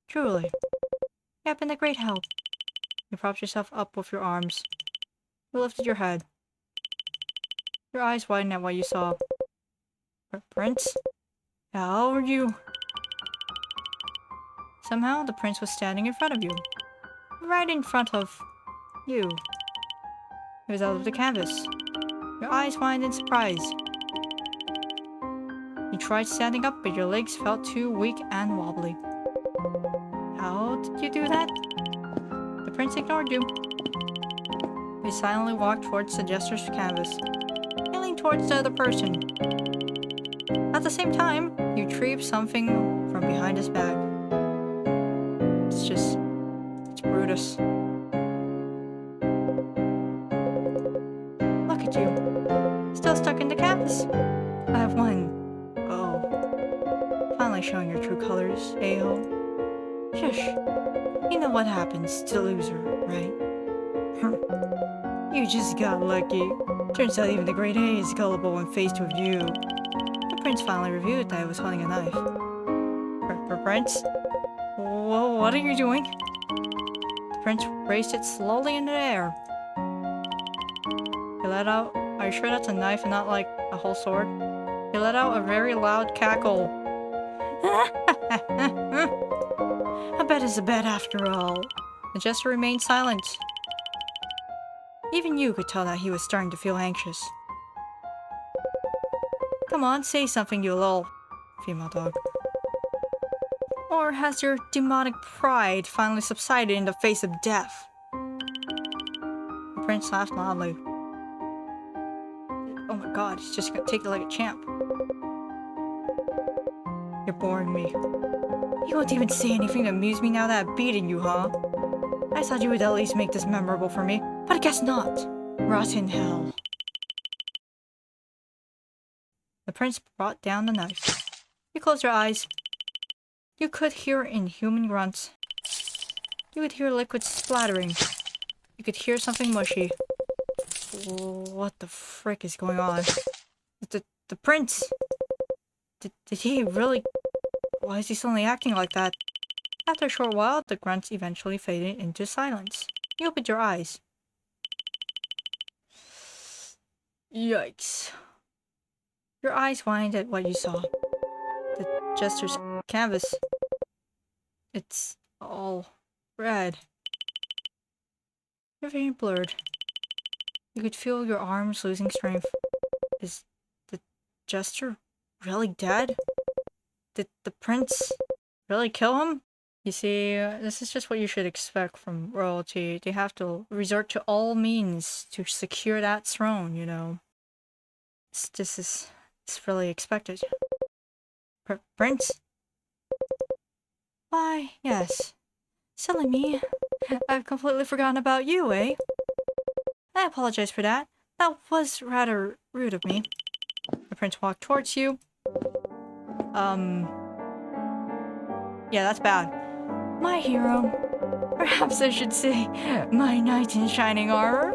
Truly. You have been a great help. You propped yourself up with your arms. You lifted your head. Your eyes widened at what you saw. Prince? How are you? Somehow, the prince was standing in front of you. Right in front of you. He was out of the canvas. Your eyes widened in surprise. You tried standing up, but your legs felt too weak and wobbly. How did you do that? The prince ignored you. He silently walked towards the jester's canvas, leaning towards the other person. At the same time, you retrieved something from behind his back. It's Brutus. Look at you. Still stuck in the canvas. I have won. Oh. Finally showing your true colors, a-hole. Shush. You know what happens to the loser, right? You just got lucky. Turns out even the Great A is gullible when faced with you. The prince finally revealed that he was holding a knife. Prince? Whoa, what are you doing? The prince raised it slowly in the air. He let out... Are you sure that's a knife and not like a whole sword? He let out a very loud cackle. A bet is a bet after all. The jester remained silent. Even you could tell that he was starting to feel anxious. Come on, say something, you little female dog. Or has your demonic pride finally subsided in the face of death? The prince laughed loudly. Oh my god, he's just gonna take it like a champ. You're boring me. You won't even say anything to amuse me now that I've beaten you, huh? I thought you would at least make this memorable for me, but I guess not. Rot in hell. The prince brought down the knife. You closed your eyes. You could hear inhuman grunts. You could hear liquid splattering. You could hear something mushy. What the frick is going on? The prince! Did he really... Why is he suddenly acting like that? After a short while, the grunts eventually faded into silence. You opened your eyes. Yikes. Your eyes widened at what you saw. The jester's canvas. It's all red. Your vision blurred. You could feel your arms losing strength. Is the jester really dead? Did the prince really kill him? You see, this is just what you should expect from royalty. They have to resort to all means to secure that throne, you know. It's really expected. Prince? Why, yes. Silly me. I've completely forgotten about you, eh? I apologize for that. That was rather rude of me. The prince walked towards you. Yeah, that's bad. My hero. Perhaps I should say, my knight in shining armor.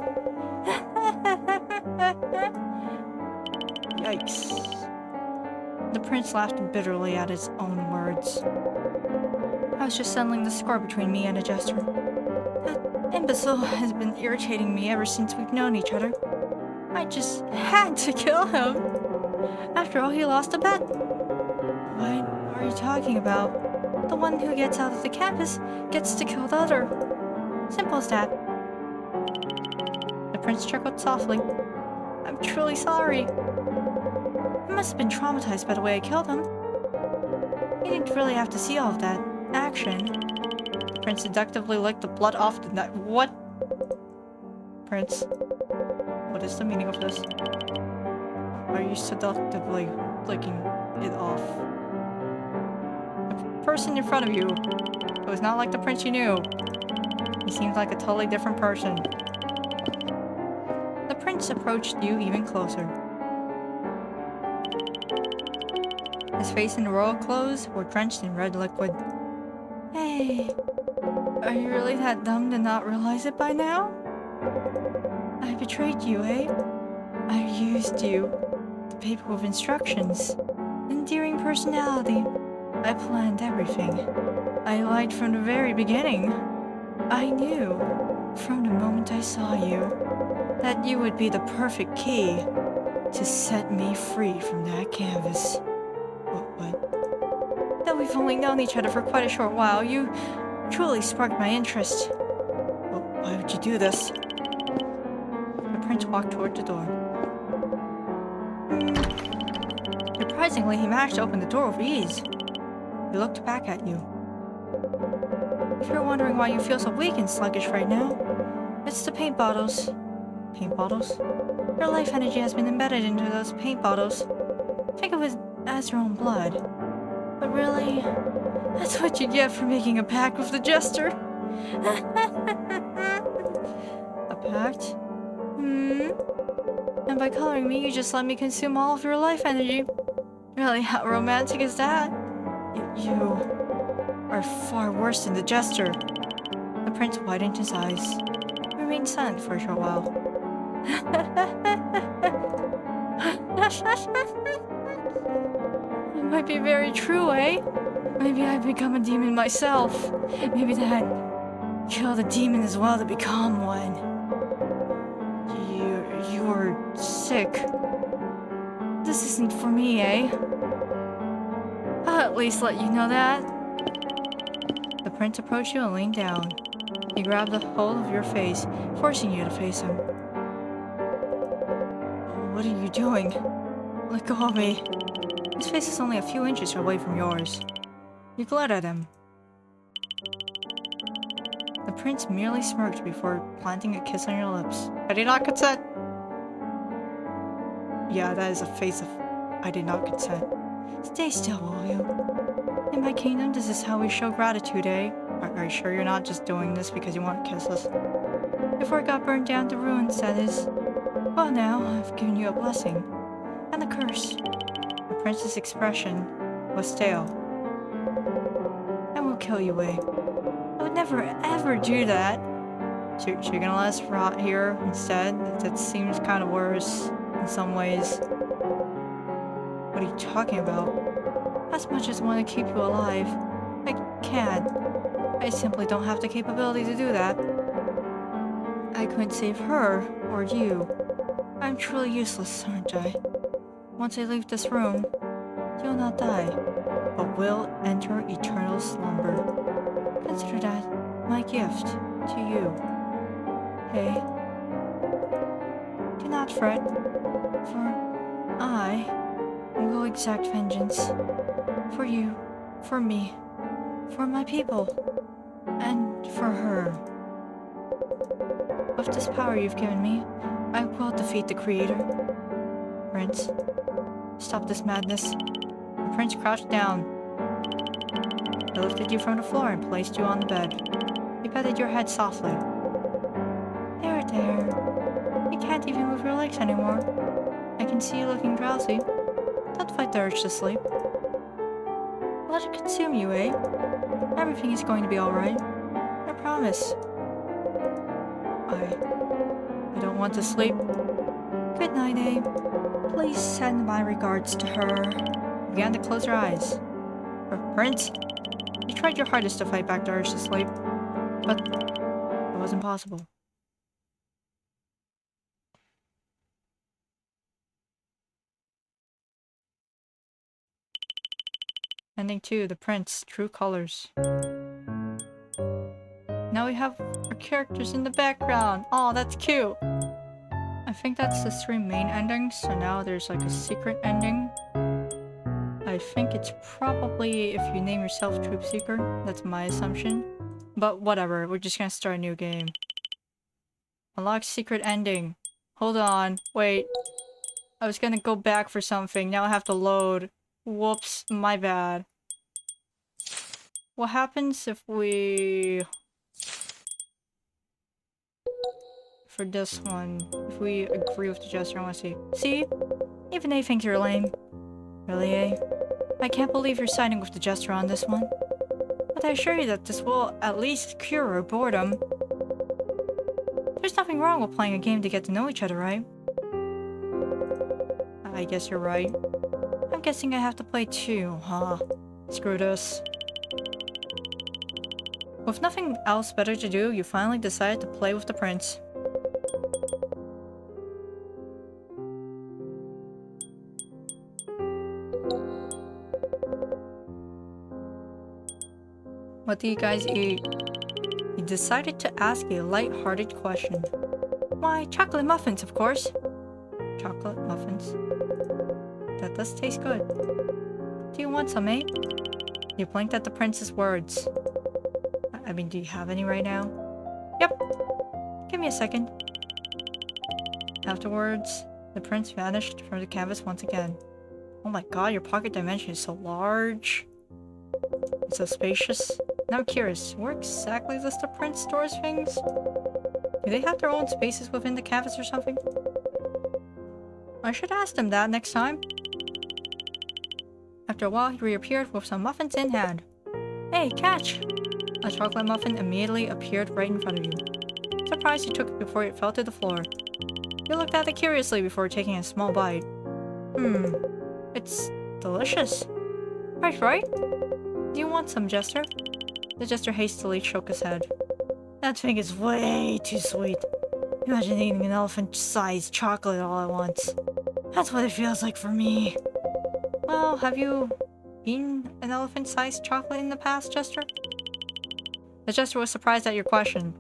Yikes. The prince laughed bitterly at his own words. I was just settling the score between me and a jester. That imbecile has been irritating me ever since we've known each other. I just had to kill him. After all, he lost a bet. What are you talking about? The one who gets out of the campus gets to kill the other. Simple as that. The prince chuckled softly. I'm truly sorry. I must have been traumatized by the way I killed him. You didn't really have to see all of that action. The prince seductively licked the blood off the knife. What? Prince, what is the meaning of this? Why are you seductively licking it off? The person in front of you, it was not like the prince you knew. He seemed like a totally different person. The prince approached you even closer. His face and royal clothes were drenched in red liquid. Hey, are you really that dumb to not realize it by now? I betrayed you, eh? I used you. The paper with instructions. Endearing personality. I planned everything. I lied from the very beginning. I knew, from the moment I saw you, that you would be the perfect key to set me free from that canvas. What? That we've only known each other for quite a short while, you truly sparked my interest. Well, why would you do this? The prince walked toward the door. Surprisingly, he managed to open the door with ease. He looked back at you. If you're wondering why you feel so weak and sluggish right now, it's the paint bottles. Paint bottles? Your life energy has been embedded into those paint bottles. Think of it as your own blood. But really, that's what you get for making a pact with the Jester. A pact? And by coloring me, you just let me consume all of your life energy. Really, how romantic is that? You are far worse than the Jester. The prince widened his eyes. He remained silent for a short while. It might be very true, eh? Maybe I've become a demon myself. Maybe that killed a demon as well to become one. You're sick. This isn't for me, eh? I'll at least let you know that. The prince approached you and leaned down. He grabbed a hold of your face, forcing you to face him. What are you doing? Let go of me. His face is only a few inches away from yours. You glared at him. The prince merely smirked before planting a kiss on your lips. I did not consent. Yeah, that is a face of I did not consent. Stay still, will you? In my kingdom, this is how we show gratitude, eh? Are you sure you're not just doing this because you want to kiss us? Before it got burned down to ruins, that is. Well now, I've given you a blessing. And a curse. The prince's expression was stale. I will kill you, eh? I would never ever do that. So you're gonna let us rot here instead? That seems kind of worse in some ways. What are you talking about? As much as I want to keep you alive, I can't. I simply don't have the capability to do that. I couldn't save her or you. I'm truly useless, aren't I? Once I leave this room, you'll not die, but will enter eternal slumber. Consider that my gift to you. Hey, do not fret, for I will exact vengeance. For you, for me, for my people, and for her. With this power you've given me, I will defeat the Creator. Prince, stop this madness. The prince crouched down. He lifted you from the floor and placed you on the bed. He patted your head softly. There. You can't even move your legs anymore. I can see you looking drowsy. Don't fight the urge to sleep. Let it consume you, eh? Everything is going to be alright. I promise. I don't want to sleep. Good night, eh? Please send my regards to her. You began to close her eyes. Prince, you tried your hardest to fight back the urge to sleep, but it wasn't possible. Ending 2, The Prince, True Colors. Now we have our characters in the background. Oh, that's cute. I think that's the 3 main endings, so now there's like a secret ending. I think it's probably if you name yourself Troop Seeker. That's my assumption. But whatever, we're just gonna start a new game. Unlock secret ending. Hold on, wait. I was gonna go back for something, now I have to load. Whoops, my bad. What happens if we... For this one, if we agree with the Jester, I wanna see. See? Even they think you're lame. Really, eh? I can't believe you're siding with the Jester on this one. But I assure you that this will at least cure our boredom. There's nothing wrong with playing a game to get to know each other, right? I guess you're right. I'm guessing I have to play too, huh? Screw this. With nothing else better to do, you finally decided to play with the prince. What do you guys eat? He decided to ask a light-hearted question. Why, chocolate muffins, of course. Chocolate muffins? That does taste good. Do you want some, eh? You blinked at the prince's words. I mean, do you have any right now? Yep. Give me a second. Afterwards, the prince vanished from the canvas once again. Oh my god, your pocket dimension is so large. It's so spacious. Now I'm curious, where exactly does the prince store things? Do they have their own spaces within the canvas or something? I should ask them that next time. After a while, he reappeared with some muffins in hand. Hey, catch! A chocolate muffin immediately appeared right in front of you. Surprised, you took it before it fell to the floor. You looked at it curiously before taking a small bite. It's delicious. Right? Do you want some, Jester? The Jester hastily shook his head. That thing is way too sweet. Imagine eating an elephant-sized chocolate all at once. That's what it feels like for me. Well, have you eaten an elephant-sized chocolate in the past, Jester? The Jester was surprised at your question.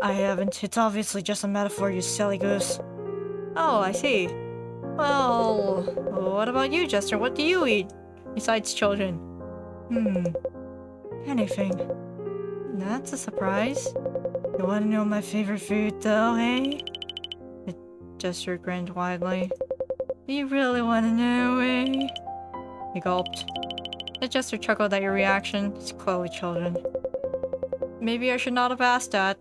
I haven't. It's obviously just a metaphor, you silly goose. Oh, I see. Well, what about you, Jester? What do you eat? Besides children. Anything. That's a surprise. You wanna know my favorite food though, eh? The Jester grinned widely. Do you really wanna know, eh? He gulped. The Jester chuckled at your reaction. It's clearly children. Maybe I should not have asked that.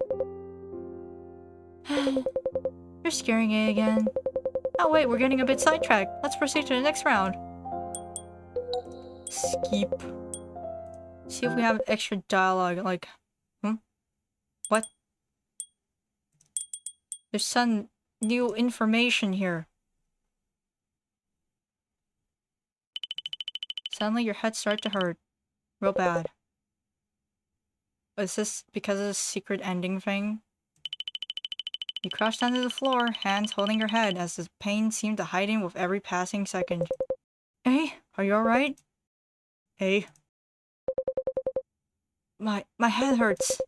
You're scaring it again. Oh wait, we're getting a bit sidetracked. Let's proceed to the next round. Skip. See if we have extra dialogue, like... What? There's some new information here. Suddenly your head started to hurt. Real bad. Is this because of the secret ending thing? You crashed onto the floor, hands holding your head as the pain seemed to heighten with every passing second. Hey, are you alright? Hey. My head hurts.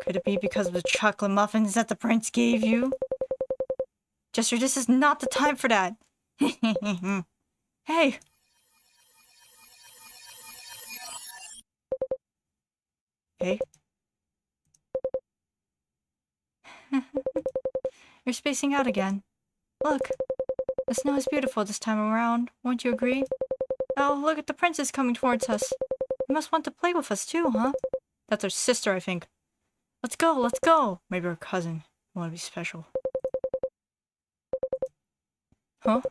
Could it be because of the chocolate muffins that the prince gave you? Jester, this is not the time for that. Hey. Hey. You're spacing out again. Look. The snow is beautiful this time around. Won't you agree? Oh, look at the princess coming towards us. You must want to play with us too, huh? That's her sister, I think. Let's go! Maybe her cousin. I want to be special. Huh?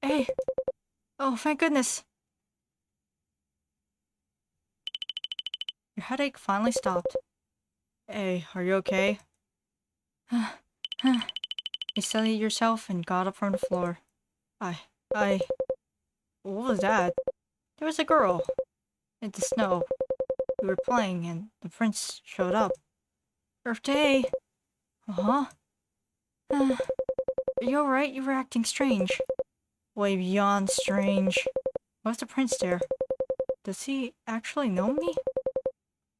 Hey! Oh, thank goodness! Your headache finally stopped. Hey, are you okay? You steadied yourself and got up from the floor. What was that? There was a girl. In the snow. We were playing and the prince showed up. Birthday! Uh-huh. Are you alright? You were acting strange. Way beyond strange. Why's the prince there? Does he actually know me?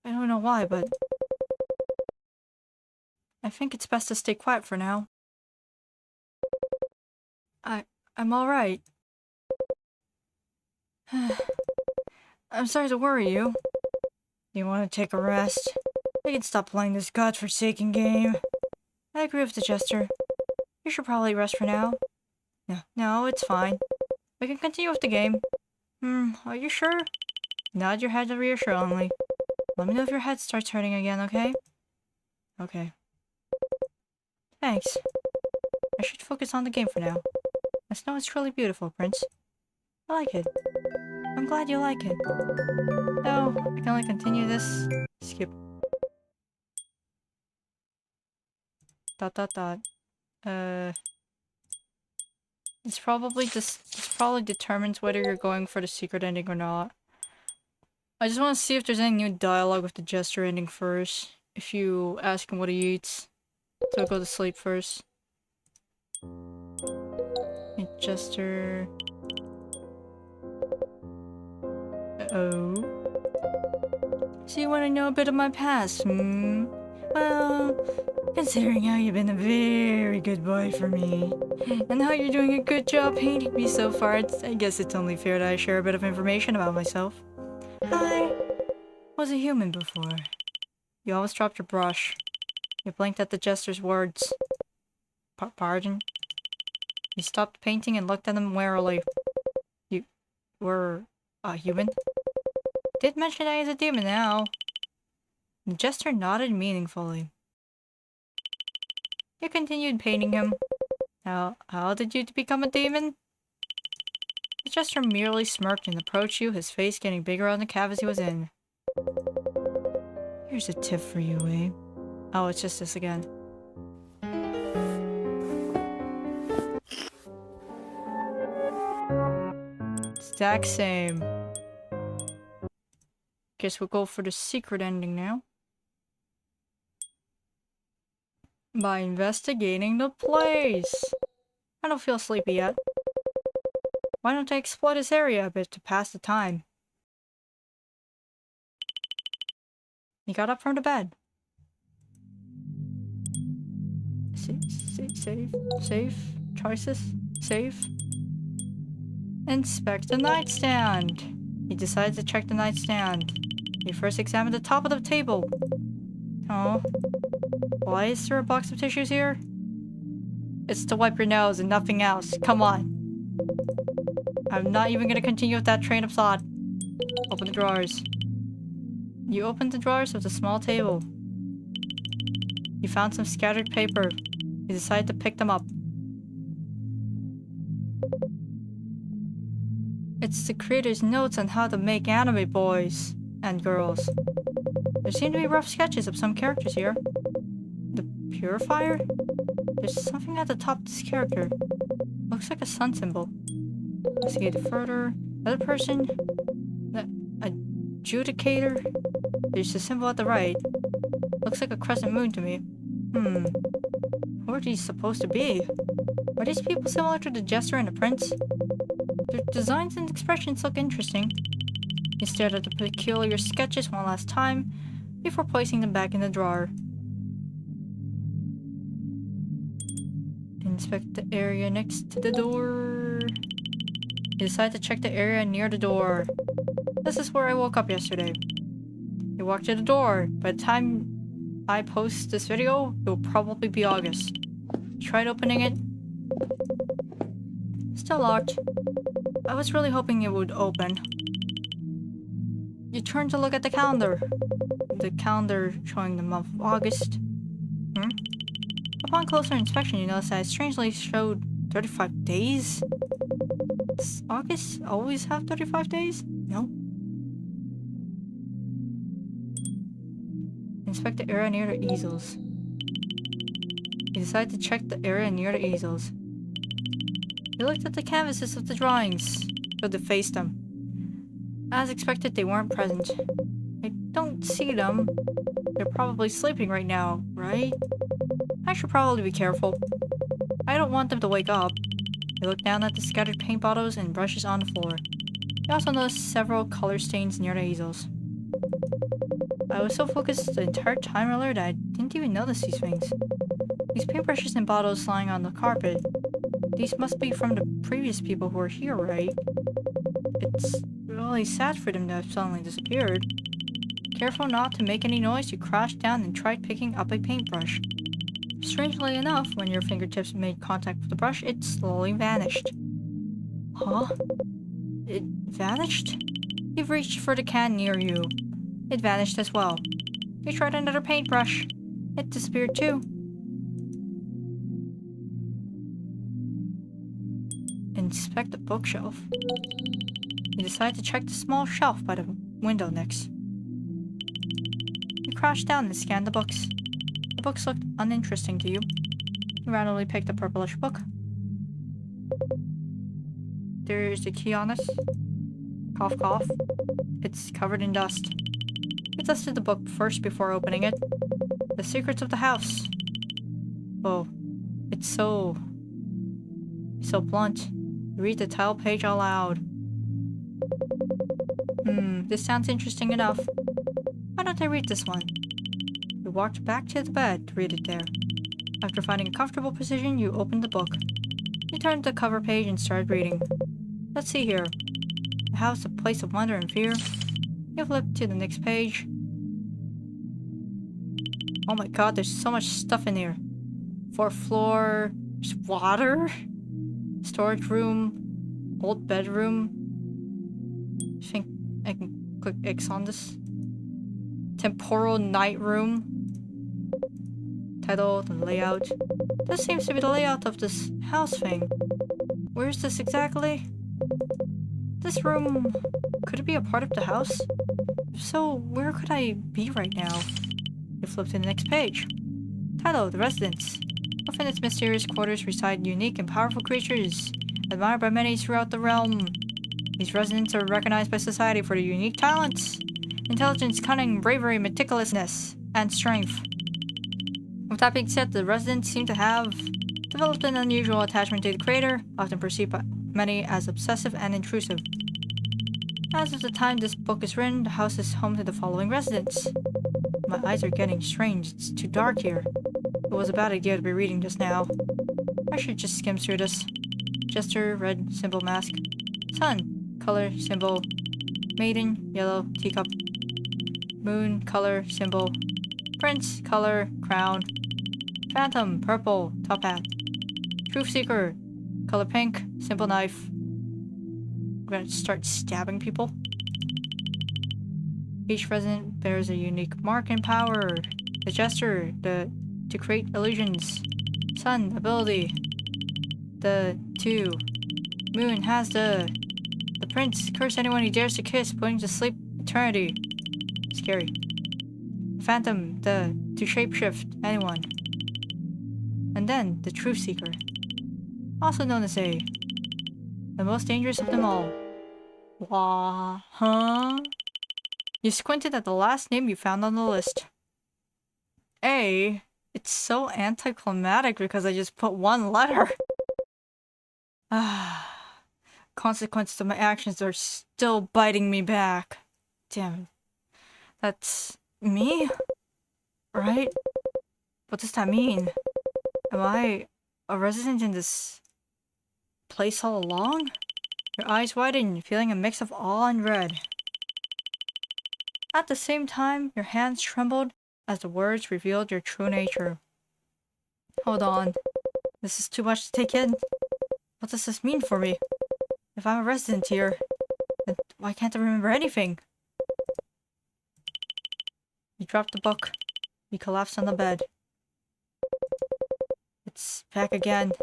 I don't know why, but... I think it's best to stay quiet for now. I'm alright. I'm sorry to worry you. You want to take a rest? We can stop playing this godforsaken game. I agree with the Jester. You should probably rest for now. No, it's fine. We can continue with the game. Are you sure? Nod your head reassuringly. Let me know if your head starts hurting again, okay? Okay. Thanks. I should focus on the game for now. The snow is truly beautiful, Prince. I like it. I'm glad you like it. No, I can only continue this. Skip. Dot dot dot. This probably determines whether you're going for the secret ending or not. I just want to see if there's any new dialogue with the Jester ending first. If you ask him what he eats, so go to sleep first. Hey, Jester. Uh-oh. So you want to know a bit of my past, hmm? Well, considering how you've been a very good boy for me, and how you're doing a good job painting me so far, I guess it's only fair that I share a bit of information about myself. I was a human before. You almost dropped your brush. You blinked at the Jester's words. Pardon? You stopped painting and looked at him warily. You were a human? Did mention I was a demon now. The Jester nodded meaningfully. You continued painting him. How did you become a demon? The Jester merely smirked and approached you, his face getting bigger on the canvas he was in. Here's a tip for you, eh? Oh, it's just this again. Exact same. Guess we'll go for the secret ending now. By investigating the place. I don't feel sleepy yet. Why don't I explore this area a bit to pass the time? He got up from the bed. Safe choices. Safe. Inspect the nightstand. He decided to check the nightstand. He first examined the top of the table. Oh. Why is there a box of tissues here? It's to wipe your nose and nothing else. Come on. I'm not even gonna continue with that train of thought. Open the drawers. You opened the drawers of the small table. You found some scattered paper. You decided to pick them up. It's the creator's notes on how to make anime boys and girls. There seem to be rough sketches of some characters here. The purifier? There's something at the top of this character. Looks like a sun symbol. Investigate further. Another person? The adjudicator? There's a symbol at the right. Looks like a crescent moon to me. Who are these supposed to be? Are these people similar to the Jester and the Prince? Their designs and expressions look interesting. He stared at the peculiar sketches one last time before placing them back in the drawer. Inspect the area next to the door. He decided to check the area near the door. This is where I woke up yesterday. He walked to the door. By the time I post this video, it will probably be August. Tried opening it. Still locked. I was really hoping it would open. You turned to look at the calendar. The calendar showing the month of August. Upon closer inspection, you notice that it strangely showed 35 days? Does August always have 35 days? No. Inspect the area near the easels. You decided to check the area near the easels. You looked at the canvases of the drawings, so defaced them. As expected, they weren't present. I don't see them. They're probably sleeping right now, right? I should probably be careful. I don't want them to wake up. You look down at the scattered paint bottles and brushes on the floor. You also noticed several color stains near the easels. I was so focused the entire time earlier that I didn't even notice these things. These paintbrushes and bottles lying on the carpet. These must be from the previous people who were here, right? It's really sad for them to have suddenly disappeared. Careful not to make any noise, you crouched down and tried picking up a paintbrush. Strangely enough, when your fingertips made contact with the brush, it slowly vanished. Huh? It vanished? You've reached for the can near you. It vanished as well. You tried another paintbrush. It disappeared too. inspect the bookshelf. You decide to check the small shelf by the window next. You crouch down and scan the books. The books looked uninteresting to you. You randomly picked a purplish book. There's the key on it. Cough cough. It's covered in dust. You dusted the book first before opening it. The Secrets of the House. Oh, it's so blunt. You read the title page aloud. This sounds interesting enough. Why don't I read this one? You walked back to the bed to read it there. After finding a comfortable position, you opened the book. You turned the cover page and started reading. Let's see here. The house, a place of wonder and fear. You flipped to the next page. Oh my god, there's so much stuff in here. 4th floor, there's water, storage room, old bedroom. I think I can click X on this. Temporal night room. Title, the layout. This seems to be the layout of this house thing. Where is this exactly? This room, could it be a part of the house? If so, where could I be right now? You flip to the next page. Title, the residence. Within its mysterious quarters reside unique and powerful creatures, admired by many throughout the realm. These residents are recognized by society for their unique talents, intelligence, cunning, bravery, meticulousness, and strength. With that being said, the residents seem to have developed an unusual attachment to the creator, often perceived by many as obsessive and intrusive. As of the time this book is written, the house is home to the following residents. My eyes are getting strange, it's too dark here. It was a bad idea to be reading this now. I should just skim through this. Jester, red, symbol, mask. Sun, color, symbol. Maiden, yellow, teacup. Moon, color, symbol. Prince, color, crown. Phantom, purple, top hat. Truth seeker, color pink, simple knife. I'm gonna start stabbing people. Each resident bears a unique mark and power. The Jester, to create illusions. Sun, ability. The 2. Moon has the Prince, curse anyone he dares to kiss, putting to sleep eternity. Scary. Phantom, to shapeshift anyone. And then, the Truth Seeker. Also known as the most dangerous of them all. Wah, huh? You squinted at the last name you found on the list. A. It's so anticlimactic because I just put one letter. Consequences of my actions are still biting me back. Damn it. That's me? Right? What does that mean? Am I a resident in this place all along? Your eyes widen, feeling a mix of awe and dread. At the same time, your hands trembled as the words revealed your true nature. Hold on. This is too much to take in. What does this mean for me? If I'm a resident here, then why can't I remember anything? You dropped the book. You collapsed on the bed. It's back again.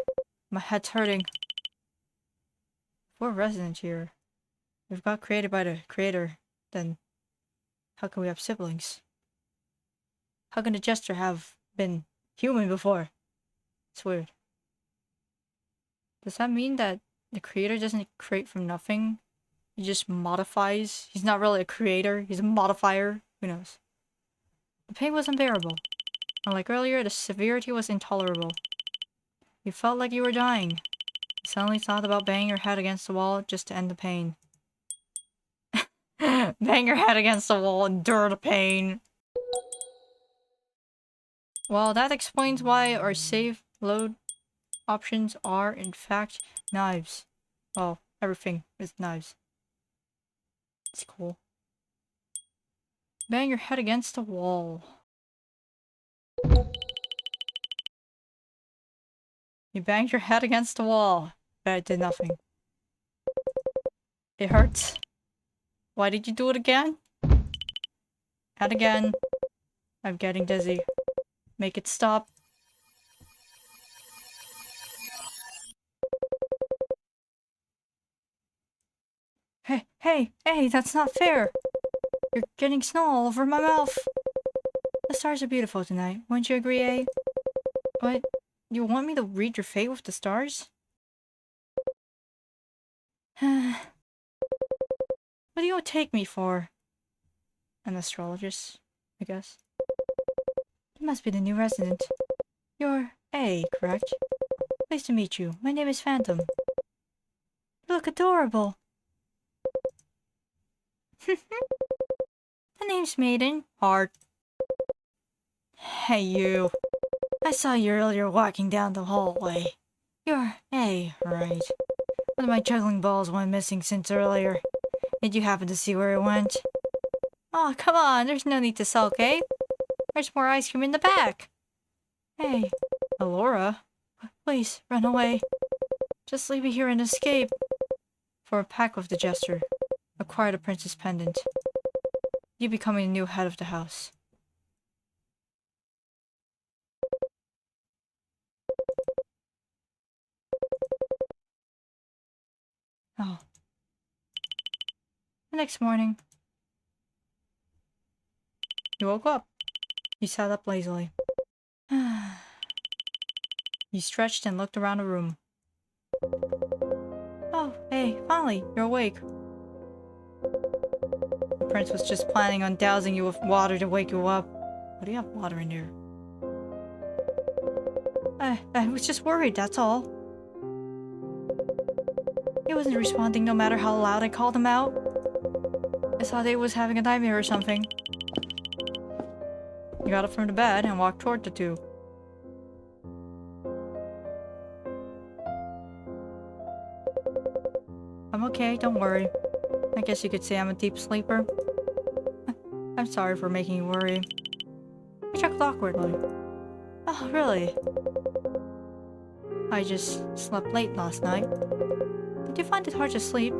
My head's hurting. If we're a resident here, we've got created by the creator, then how can we have siblings? How can the Jester have been human before? It's weird. Does that mean that the creator doesn't create from nothing? He just modifies? He's not really a creator, he's a modifier? Who knows? The pain was unbearable. Unlike earlier, the severity was intolerable. You felt like you were dying. You suddenly thought about banging your head against the wall just to end the pain. Bang your head against the wall, endure the pain. Well, that explains why our save load options are, in fact, knives. Well, everything is knives. It's cool. Bang your head against the wall. You banged your head against the wall, but it did nothing. It hurts. Why did you do it again? And again. I'm getting dizzy. Make it stop. Hey, that's not fair. You're getting snow all over my mouth. The stars are beautiful tonight. Wouldn't you agree, eh? What? You want me to read your fate with the stars? What do you take me for? An astrologist, I guess. You must be the new resident. You're A, correct? Pleased to meet you. My name is Phantom. You look adorable. The name's Maiden. Heart. Hey, you. I saw you earlier walking down the hallway. You're A, right? One of my juggling balls went missing since earlier. Did you happen to see where it went? Oh, come on. There's no need to sulk, eh? There's more ice cream in the back. Hey, Alora. Please, run away. Just leave me here and escape. For a pact with the Jester. Acquire the Princess Pendant. You becoming the new head of the house. Oh. The next morning. He woke up. He sat up lazily. He stretched and looked around the room. Oh, hey, finally, you're awake. The prince was just planning on dousing you with water to wake you up. Why do you have water in here? I was just worried, that's all. He wasn't responding no matter how loud I called him out. I thought he was having a nightmare or something. He got up from the bed and walked toward the two. I'm okay, don't worry. I guess you could say I'm a deep sleeper. I'm sorry for making you worry. He chuckled awkwardly. Oh, really? I just slept late last night. Did you find it hard to sleep?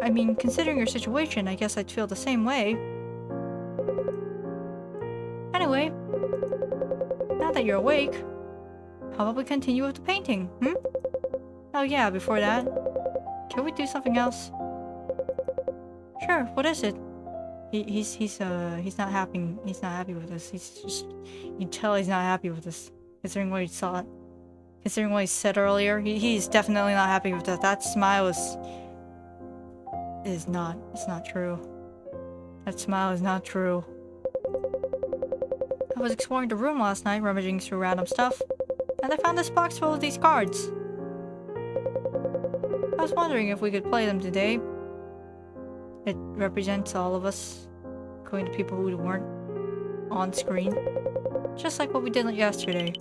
I mean, considering your situation, I guess I'd feel the same way. Anyway, now that you're awake, how about we continue with the painting, Oh yeah, before that, can we do something else? Sure, what is it? He's not happy. He's not happy with us. He's just, you can tell he's not happy with us. Considering what he saw, considering what he said earlier, he's definitely not happy with that. That smile it's not true. That smile is not true. I was exploring the room last night, rummaging through random stuff, and I found this box full of these cards. I was wondering if we could play them today. It represents all of us, including the people who weren't on screen. Just like what we did yesterday.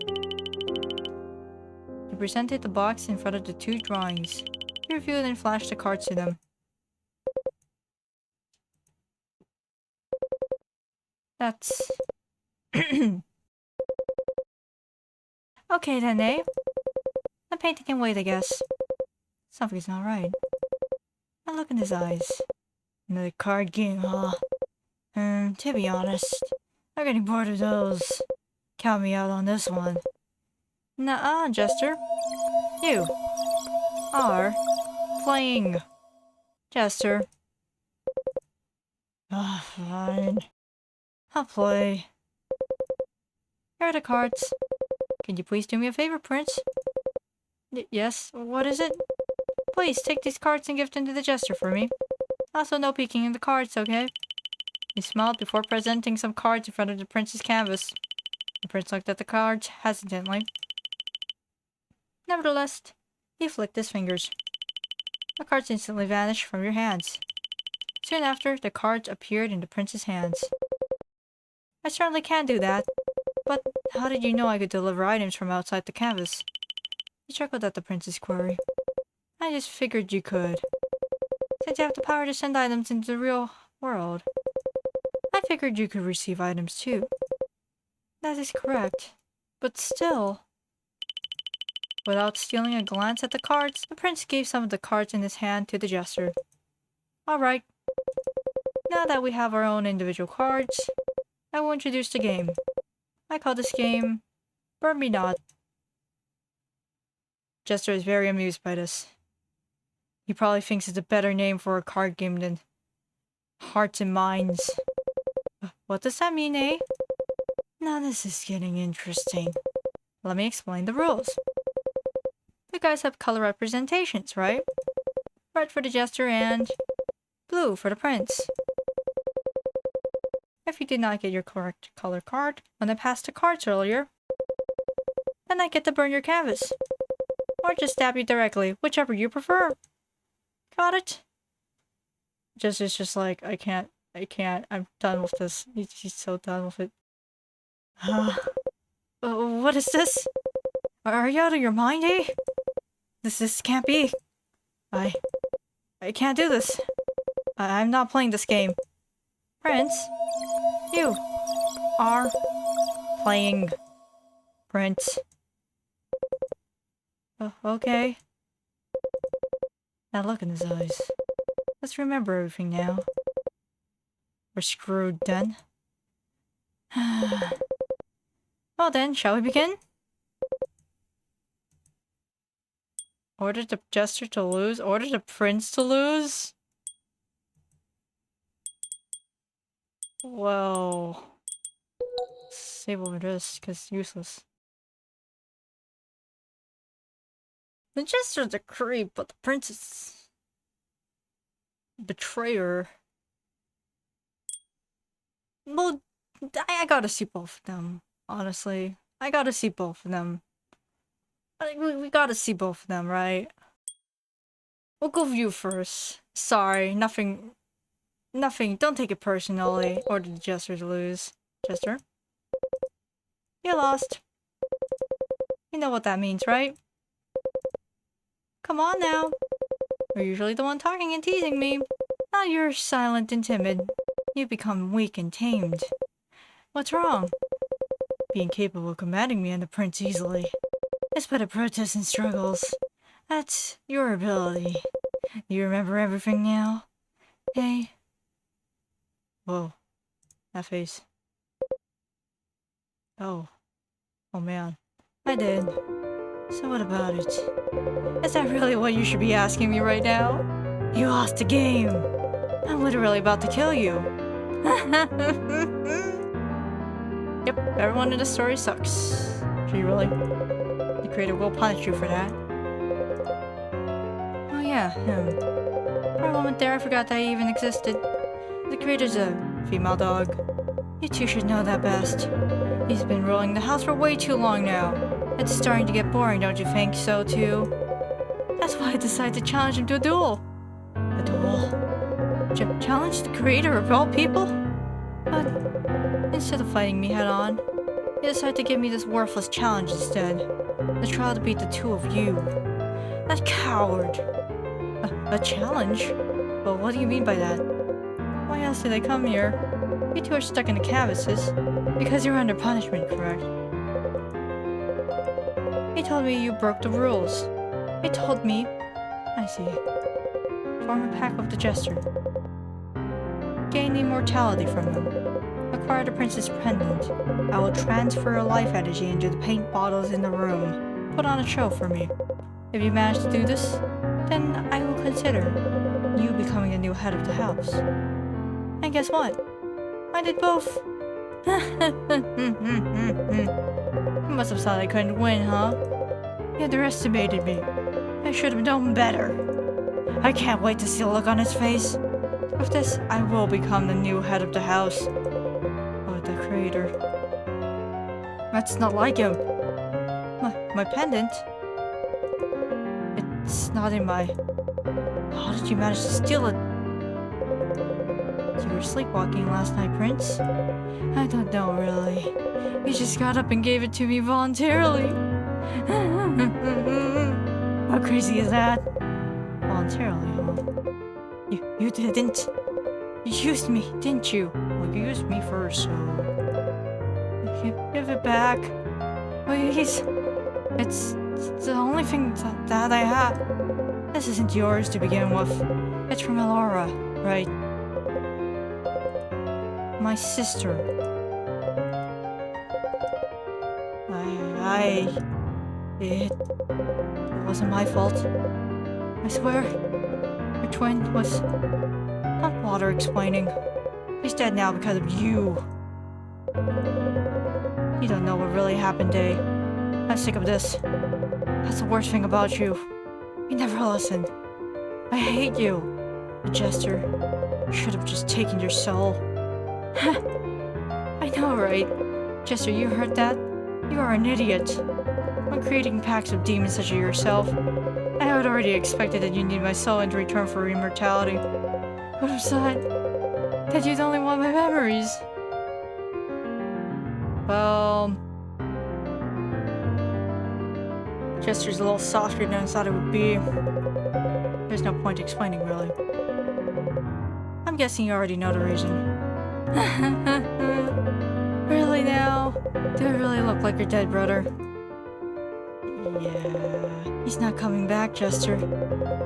He presented the box in front of the two drawings. He reviewed and flashed the cards to them. That's... Okay then, eh? The painting can wait, I guess. Something's not right. I look in his eyes. Another card game, huh? To be honest, I'm getting bored of those. Count me out on this one. Nuh-uh, Jester. You are playing. Jester. Ah, fine. I'll play. Here are the cards. Can you please do me a favor, Prince? Yes, what is it? Please, take these cards and give them to the Jester for me. Also, no peeking in the cards, okay? He smiled before presenting some cards in front of the prince's canvas. The prince looked at the cards hesitantly. Nevertheless, he flicked his fingers. The cards instantly vanished from your hands. Soon after, the cards appeared in the prince's hands. I certainly can do that. But how did you know I could deliver items from outside the canvas? He chuckled at the prince's query. I just figured you could. Since you have the power to send items into the real world, I figured you could receive items too. That is correct. But still... Without stealing a glance at the cards, the prince gave some of the cards in his hand to the Jester. Alright. Now that we have our own individual cards, I will introduce the game. I call this game... Burn Me Not. Jester is very amused by this. He probably thinks it's a better name for a card game than Hearts and Minds. What does that mean, eh? Now this is getting interesting. Let me explain the rules. You guys have color representations, right? Red for the Jester and blue for the Prince. If you did not get your correct color card when I passed the cards earlier, then I get to burn your canvas. Or just stab you directly, whichever you prefer. Got it? Jester's just like, I can't, I'm done with this. He's so done with it. What is this? Are you out of your mind, eh? This can't be. I can't do this. I'm not playing this game. Prince, you are playing. Prince. Okay. That look in his eyes. Let's remember everything now. We're screwed then. Well then, shall we begin? Order the Jester to lose? Order the Prince to lose? Well... save over this, because useless. The Jester's a creep, but the Prince is... betrayer. Well, I gotta see both of them, honestly. I gotta see both of them. We gotta see both of them, right? We'll go with you first. Sorry, nothing. Don't take it personally. Order the Jester to lose. Jester? You lost. You know what that means, right? Come on now. You're usually the one talking and teasing me. Now you're silent and timid. You've become weak and tamed. What's wrong? Being capable of commanding me and the Prince easily. Despite of protests and struggles. That's your ability. You remember everything now? Hey? Whoa. That face. Oh. Oh man. I did. So what about it? Is that really what you should be asking me right now? You lost the game! I'm literally about to kill you. Yep, everyone in the story sucks. Gee, really? The creator will punish you for that. Oh yeah, him. For a moment there I forgot that he even existed. The creator's a female dog. You two should know that best. He's been ruling the house for way too long now. It's starting to get boring, don't you think so too? That's why I decided to challenge him to a duel. A duel? Challenge the creator of all people? But instead of fighting me head on, he decided to give me this worthless challenge instead. The trial to beat the two of you. That coward. A challenge? Well, what do you mean by that? Why else did I come here? You two are stuck in the canvases. Because you're under punishment, correct? He told me you broke the rules. He told me... I see. Form a pact with the Jester. Gain immortality from him. Acquire the Prince's pendant. I will transfer a life energy into the paint bottles in the room. Put on a show for me. If you manage to do this, then I will consider you becoming the new head of the house. And guess what? I did both. You must have thought I couldn't win, huh? You underestimated me. I should have known better. I can't wait to see the look on his face. With this, I will become the new head of the house. Oh, the creator. That's not like him. My pendant? It's not in my... How did you manage to steal it? You were sleepwalking last night, Prince? I don't know, really. You just got up and gave it to me voluntarily. How crazy is that? Voluntarily, huh? You didn't. You used me, didn't you? Well, you used me first, so... Give it back. Please. It's the only thing that I have. This isn't yours to begin with. It's from Elora, right? My sister. It wasn't my fault. I swear, your twin was not bother explaining. He's dead now because of you. You don't know what really happened, Day. I'm sick of this. That's the worst thing about you. You never listen. I hate you. The Jester should have just taken your soul. I know, right? Jester, you heard that? You are an idiot. When creating packs of demons such as yourself, I had already expected that you need my soul in return for immortality. But I'm sad that you'd only want my memories. Well, Jester's a little softer than I thought it would be. There's no point explaining, really. I'm guessing you already know the reason. Really now? Do I really look like your dead brother? Yeah, he's not coming back, Jester.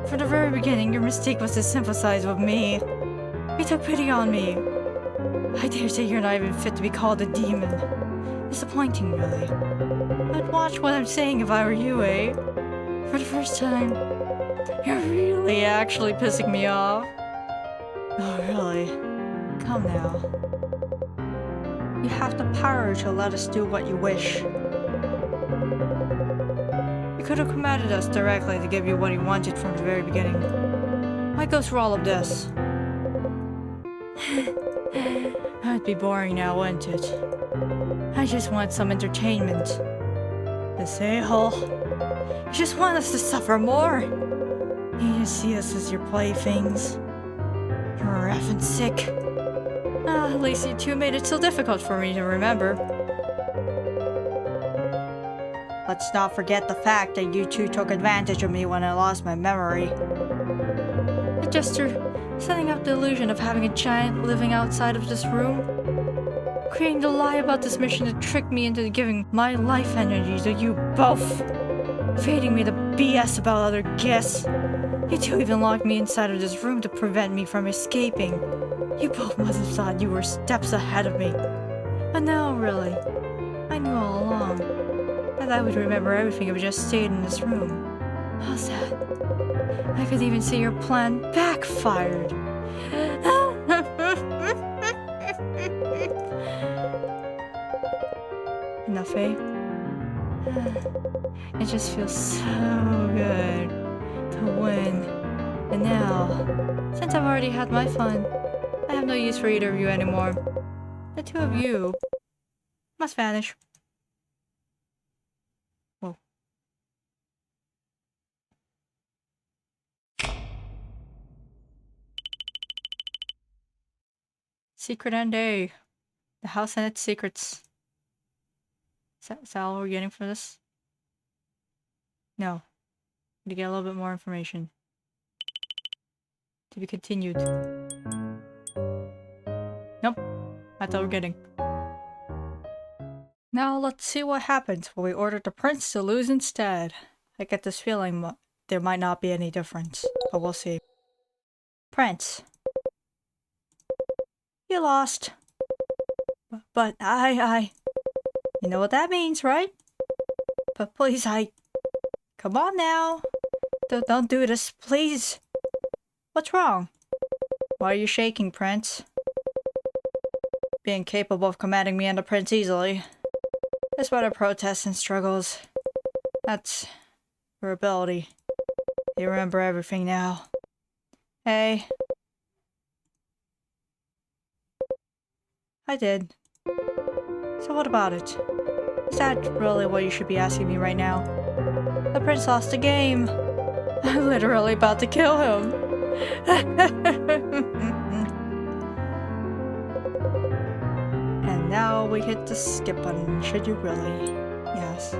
From the very beginning, your mistake was to sympathize with me. You took pity on me. I dare say you're not even fit to be called a demon. Disappointing, really. I'd watch what I'm saying if I were you, eh? For the first time, you're really actually pissing me off. Oh, really? Come now. You have the power to let us do what you wish. You could have commanded us directly to give you what you wanted from the very beginning. Why go through all of this? That'd be boring now, wouldn't it? I just want some entertainment. This a-hole. You just want us to suffer more. You see us as your playthings. You're effing sick. At least you two made it so difficult for me to remember. Let's not forget the fact that you two took advantage of me when I lost my memory. The Jester, setting up the illusion of having a giant living outside of this room. Creating the lie about this mission to trick me into giving my life energy to you both. Feeding me the BS about other guests. You two even locked me inside of this room to prevent me from escaping. You both must have thought you were steps ahead of me. But no, really. I knew all along that I would remember everything if I just stayed in this room. How's that? I could even see your plan backfired. Enough, eh? It just feels so good to win. And now, since I've already had my fun, I have no use for either of you anymore. The two of you must vanish. Whoa. Secret Ending. The house and its secrets. Is that all we're getting for this? No. To get a little bit more information. To be continued. Nope. That's all we're getting. Now let's see what happens when we order the prince to lose instead. I get this feeling there might not be any difference, but we'll see. Prince. You lost. But I... You know what that means, right? But please, Come on now. Don't do this, please. What's wrong? Why are you shaking, Prince? Being capable of commanding me and the prince easily. Despite our protests and struggles. That's your ability. You remember everything now. Hey. I did. So what about it? Is that really what you should be asking me right now? The prince lost the game. I'm literally about to kill him. And now we hit the skip button, should you really? Yes.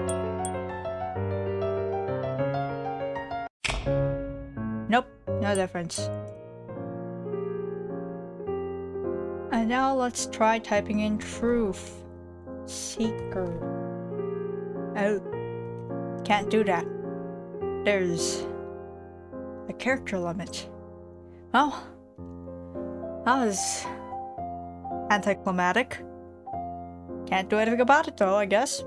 Nope, no difference. And now let's try typing in truth. Seeker. Oh, can't do that. There's a character limit. Well, that was anticlimactic. Can't do anything about it though, I guess.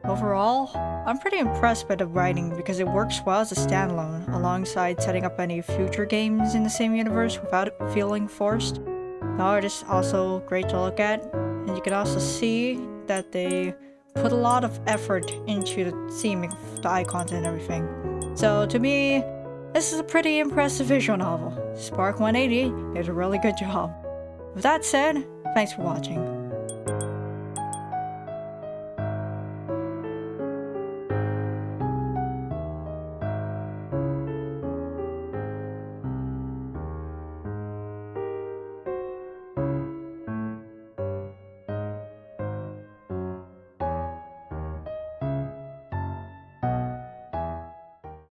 Overall, I'm pretty impressed by the writing because it works well as a standalone, alongside setting up any future games in the same universe without it feeling forced. The art is also great to look at, and you can also see that they put a lot of effort into the theming of the icons and everything. So to me, this is a pretty impressive visual novel. Spark 180 did a really good job. With that said, thanks for watching.